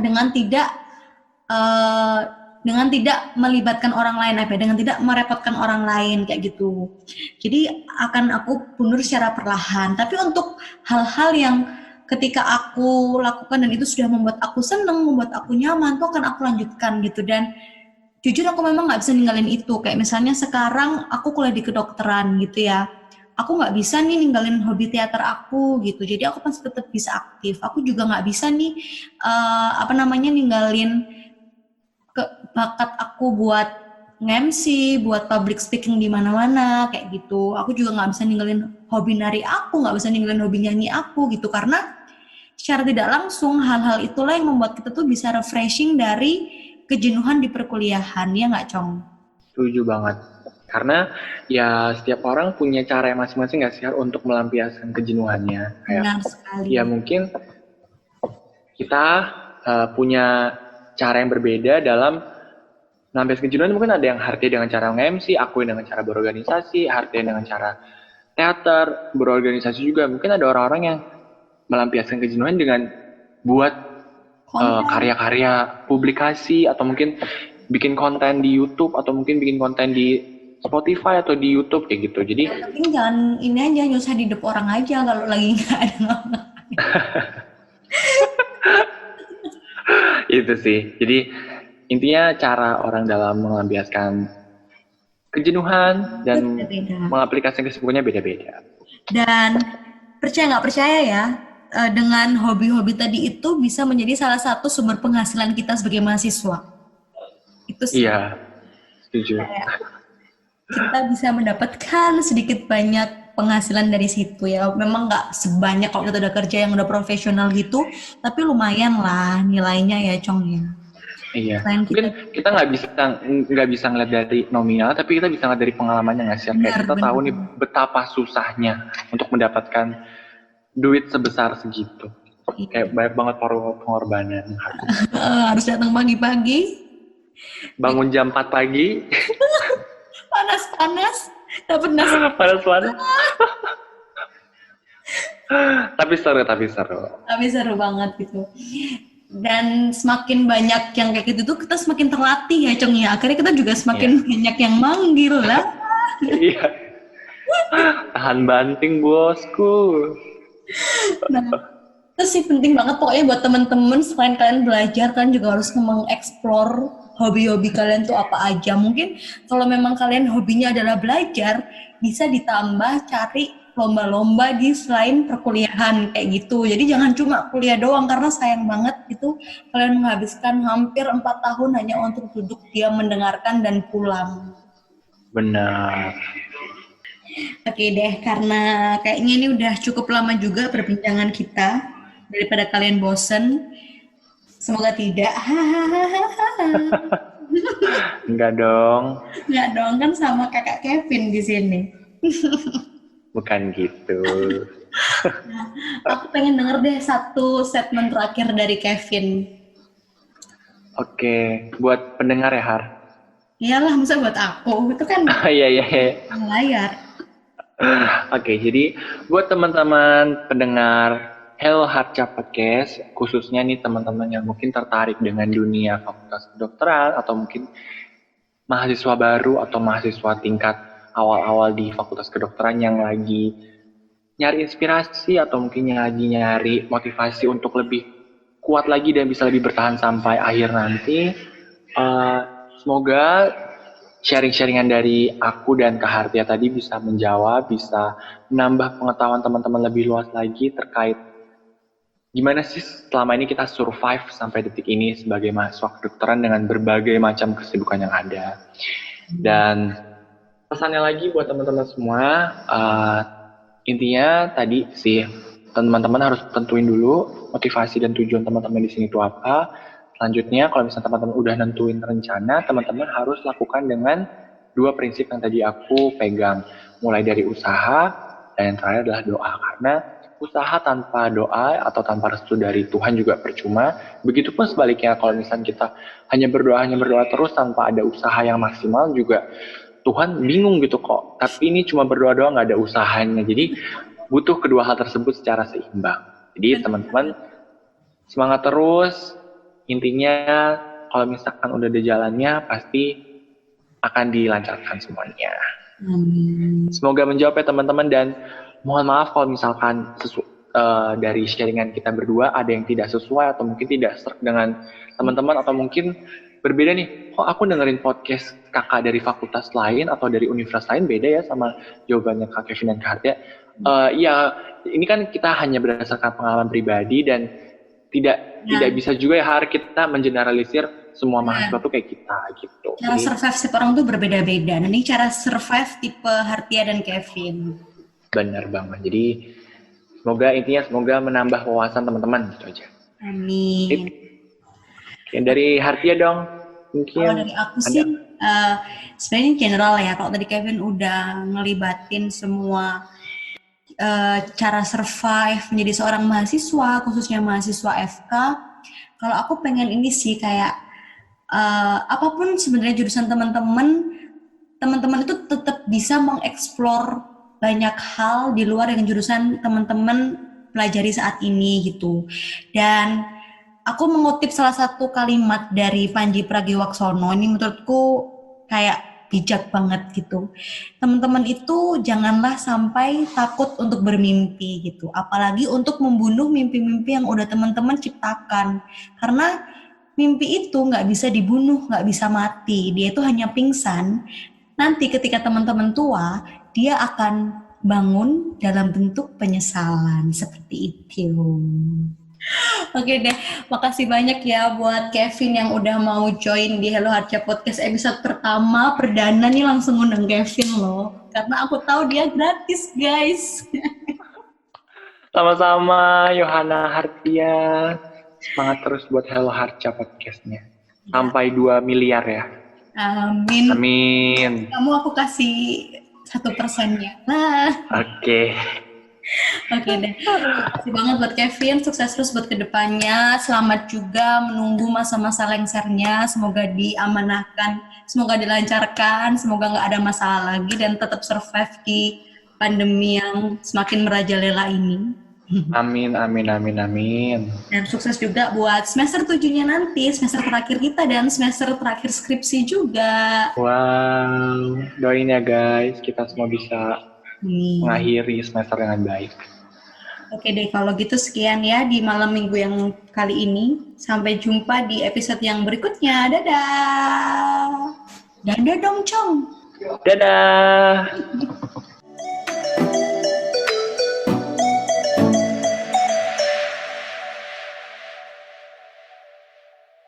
eh, dengan tidak melibatkan orang lain, apa ya, dengan tidak merepotkan orang lain kayak gitu. Jadi akan aku mundur secara perlahan. Tapi untuk hal-hal yang ketika aku lakukan dan itu sudah membuat aku seneng, membuat aku nyaman, tuh akan aku lanjutkan gitu. Dan jujur aku memang nggak bisa ninggalin itu. Kayak misalnya sekarang aku kuliah di kedokteran gitu ya. Aku nggak bisa nih ninggalin hobi teater aku gitu. Jadi aku pasti tetap bisa aktif. Aku juga nggak bisa nih ninggalin bakat aku buat nge-MC, buat public speaking di mana-mana kayak gitu. Aku juga nggak bisa ninggalin hobi nari aku, nggak bisa ninggalin hobi nyanyi aku gitu, karena secara tidak langsung hal-hal itulah yang membuat kita tuh bisa refreshing dari kejenuhan di perkuliahan, ya nggak, Cong? Setuju banget. Karena ya setiap orang punya cara yang masing-masing nggak sih Har, untuk melampiaskan kejenuhannya. Kayak Benar sekali. ya mungkin kita punya cara yang berbeda dalam melampiaskan kejenuhan. Mungkin ada yang Hartia dengan cara nge-MC, aku dengan cara berorganisasi, Hartia dengan cara teater, berorganisasi juga. Mungkin ada orang-orang yang melampiaskan kejenuhan dengan buat karya-karya publikasi, atau mungkin bikin konten di YouTube, atau mungkin bikin konten di Spotify atau di YouTube kayak gitu. Jadi tapi jangan ini aja, nyusah di depan orang aja kalau lagi nggak ada. itu sih. Jadi intinya cara orang dalam melampiaskan kejenuhan dan Beda-beda. mengaplikasikan kesibukannya beda-beda. Dan percaya nggak percaya ya, dengan hobi-hobi tadi itu bisa menjadi salah satu sumber penghasilan kita sebagai mahasiswa. Itu sih. Iya, setuju. Kita bisa mendapatkan sedikit banyak penghasilan dari situ ya. Memang nggak sebanyak kalau kita udah kerja yang udah profesional gitu, tapi lumayan lah nilainya ya, Cong ya. Iya. Mungkin kita nggak bisa ngeliat dari nominal, tapi kita bisa ngeliat dari pengalamannya nggak sih? Kayak kita tahu nih betapa susahnya untuk mendapatkan duit sebesar segitu. Kayak banyak banget pengorbanan. Harus datang pagi-pagi. Bangun jam 4 pagi. Panas-panas, dapat nasi. Panas-panas. Tapi seru. Tapi seru banget gitu. Dan semakin banyak yang kayak gitu tuh kita semakin terlatih ya, Cong ya. Akhirnya kita juga semakin banyak yang manggil lah. Iya. Tahan banting bosku. Nah, itu sih penting banget pokoknya buat temen-temen, selain kalian belajar, kalian juga harus mengeksplor hobi-hobi kalian tuh apa aja. Mungkin kalau memang kalian hobinya adalah belajar, bisa ditambah cari lomba-lomba di selain perkuliahan kayak gitu. Jadi jangan cuma kuliah doang, karena sayang banget itu kalian menghabiskan hampir 4 tahun hanya untuk duduk diam mendengarkan dan pulang. Benar. Oke deh, karena kayaknya ini udah cukup lama juga perbincangan kita, daripada kalian bosen. Semoga tidak. Enggak dong. Enggak dong, kan sama kakak Kevin di sini. Bukan gitu. Nah, aku pengen denger deh satu statement terakhir dari Kevin. Oke, buat pendengar ya Har. Iyalah, masa buat aku? Itu kan Iya. layar. Oke, jadi buat teman-teman pendengar Hello Harca Podcast, khususnya nih teman-teman yang mungkin tertarik dengan dunia fakultas kedokteran, atau mungkin mahasiswa baru atau mahasiswa tingkat awal-awal di fakultas kedokteran yang lagi nyari inspirasi atau mungkin lagi nyari motivasi untuk lebih kuat lagi dan bisa lebih bertahan sampai akhir nanti. Semoga sharing-sharingan dari aku dan Kak Hartia tadi bisa menjawab, bisa menambah pengetahuan teman-teman lebih luas lagi terkait gimana sih selama ini kita survive sampai detik ini sebagai mahasiswa kedokteran dengan berbagai macam kesibukan yang ada. Dan pesannya lagi buat teman-teman semua, intinya tadi sih teman-teman harus tentuin dulu motivasi dan tujuan teman-teman di sini itu apa. Selanjutnya, kalau misalnya teman-teman udah nentuin rencana, teman-teman harus lakukan dengan 2 prinsip yang tadi aku pegang. Mulai dari usaha, dan yang terakhir adalah doa. Karena usaha tanpa doa atau tanpa restu dari Tuhan juga percuma. Begitupun sebaliknya, kalau misalnya kita hanya berdoa terus tanpa ada usaha yang maksimal juga, Tuhan bingung gitu kok. Tapi ini cuma berdoa doang, nggak ada usahanya. Jadi butuh kedua hal tersebut secara seimbang. Jadi teman-teman semangat terus. Intinya kalau misalkan udah ada jalannya pasti akan dilancarkan semuanya. Semoga menjawab ya teman-teman, dan mohon maaf kalau misalkan dari sharingan kita berdua ada yang tidak sesuai atau mungkin tidak serk dengan teman-teman, atau mungkin berbeda nih, kok aku dengerin podcast kakak dari fakultas lain atau dari universitas lain beda ya sama jawabannya Kak Kevin dan Kak Hartia. Ya, ini kan kita hanya berdasarkan pengalaman pribadi dan tidak bisa juga ya kita mengeneralisir semua mahasiswa tuh kayak kita gitu. Cara survive setiap orang tuh berbeda-beda. Nah, ini cara survive tipe Hartia dan Kevin. Benar banget. Jadi semoga menambah wawasan teman-teman gitu aja. Amin. Oke, dari Hartia dong. Mungkin kalau dari aku sih sebenarnya general ya. Kalau tadi Kevin udah ngelibatin semua cara survive menjadi seorang mahasiswa, khususnya mahasiswa FK. Kalau aku pengen ini sih kayak apapun sebenarnya jurusan teman-teman itu tetap bisa mengeksplor banyak hal di luar yang jurusan teman-teman pelajari saat ini gitu. Dan aku mengutip salah satu kalimat dari Panji Pragiwaksono, ini menurutku kayak bijak banget gitu. Teman-teman itu janganlah sampai takut untuk bermimpi gitu. Apalagi untuk membunuh mimpi-mimpi yang udah teman-teman ciptakan. Karena mimpi itu nggak bisa dibunuh, nggak bisa mati. Dia itu hanya pingsan. Nanti ketika teman-teman tua, dia akan bangun dalam bentuk penyesalan. Seperti itu. Oke deh, makasih banyak ya buat Kevin yang udah mau join di Hello Harca Podcast episode pertama perdana nih, langsung undang Kevin loh, karena aku tahu dia gratis guys. Sama-sama Yohana Hartia, semangat terus buat Hello Harca Podcastnya sampai 2 miliar ya. Amin. Amin. Kamu aku kasih 1%-nya lah. Oke. Oke deh, makasih banget buat Kevin, sukses terus buat kedepannya, selamat juga menunggu masa-masa lengsernya, semoga diamanahkan, semoga dilancarkan, semoga nggak ada masalah lagi dan tetap survive di pandemi yang semakin merajalela ini. Amin. Dan sukses juga buat semester 7-nya nanti, semester terakhir kita dan semester terakhir skripsi juga. Wow, doain ya guys, kita semua bisa mengakhiri semester dengan baik. Oke deh, kalau gitu sekian ya di malam minggu yang kali ini. Sampai jumpa di episode yang berikutnya. Dadah. Dadah dong, Cong. Dadah.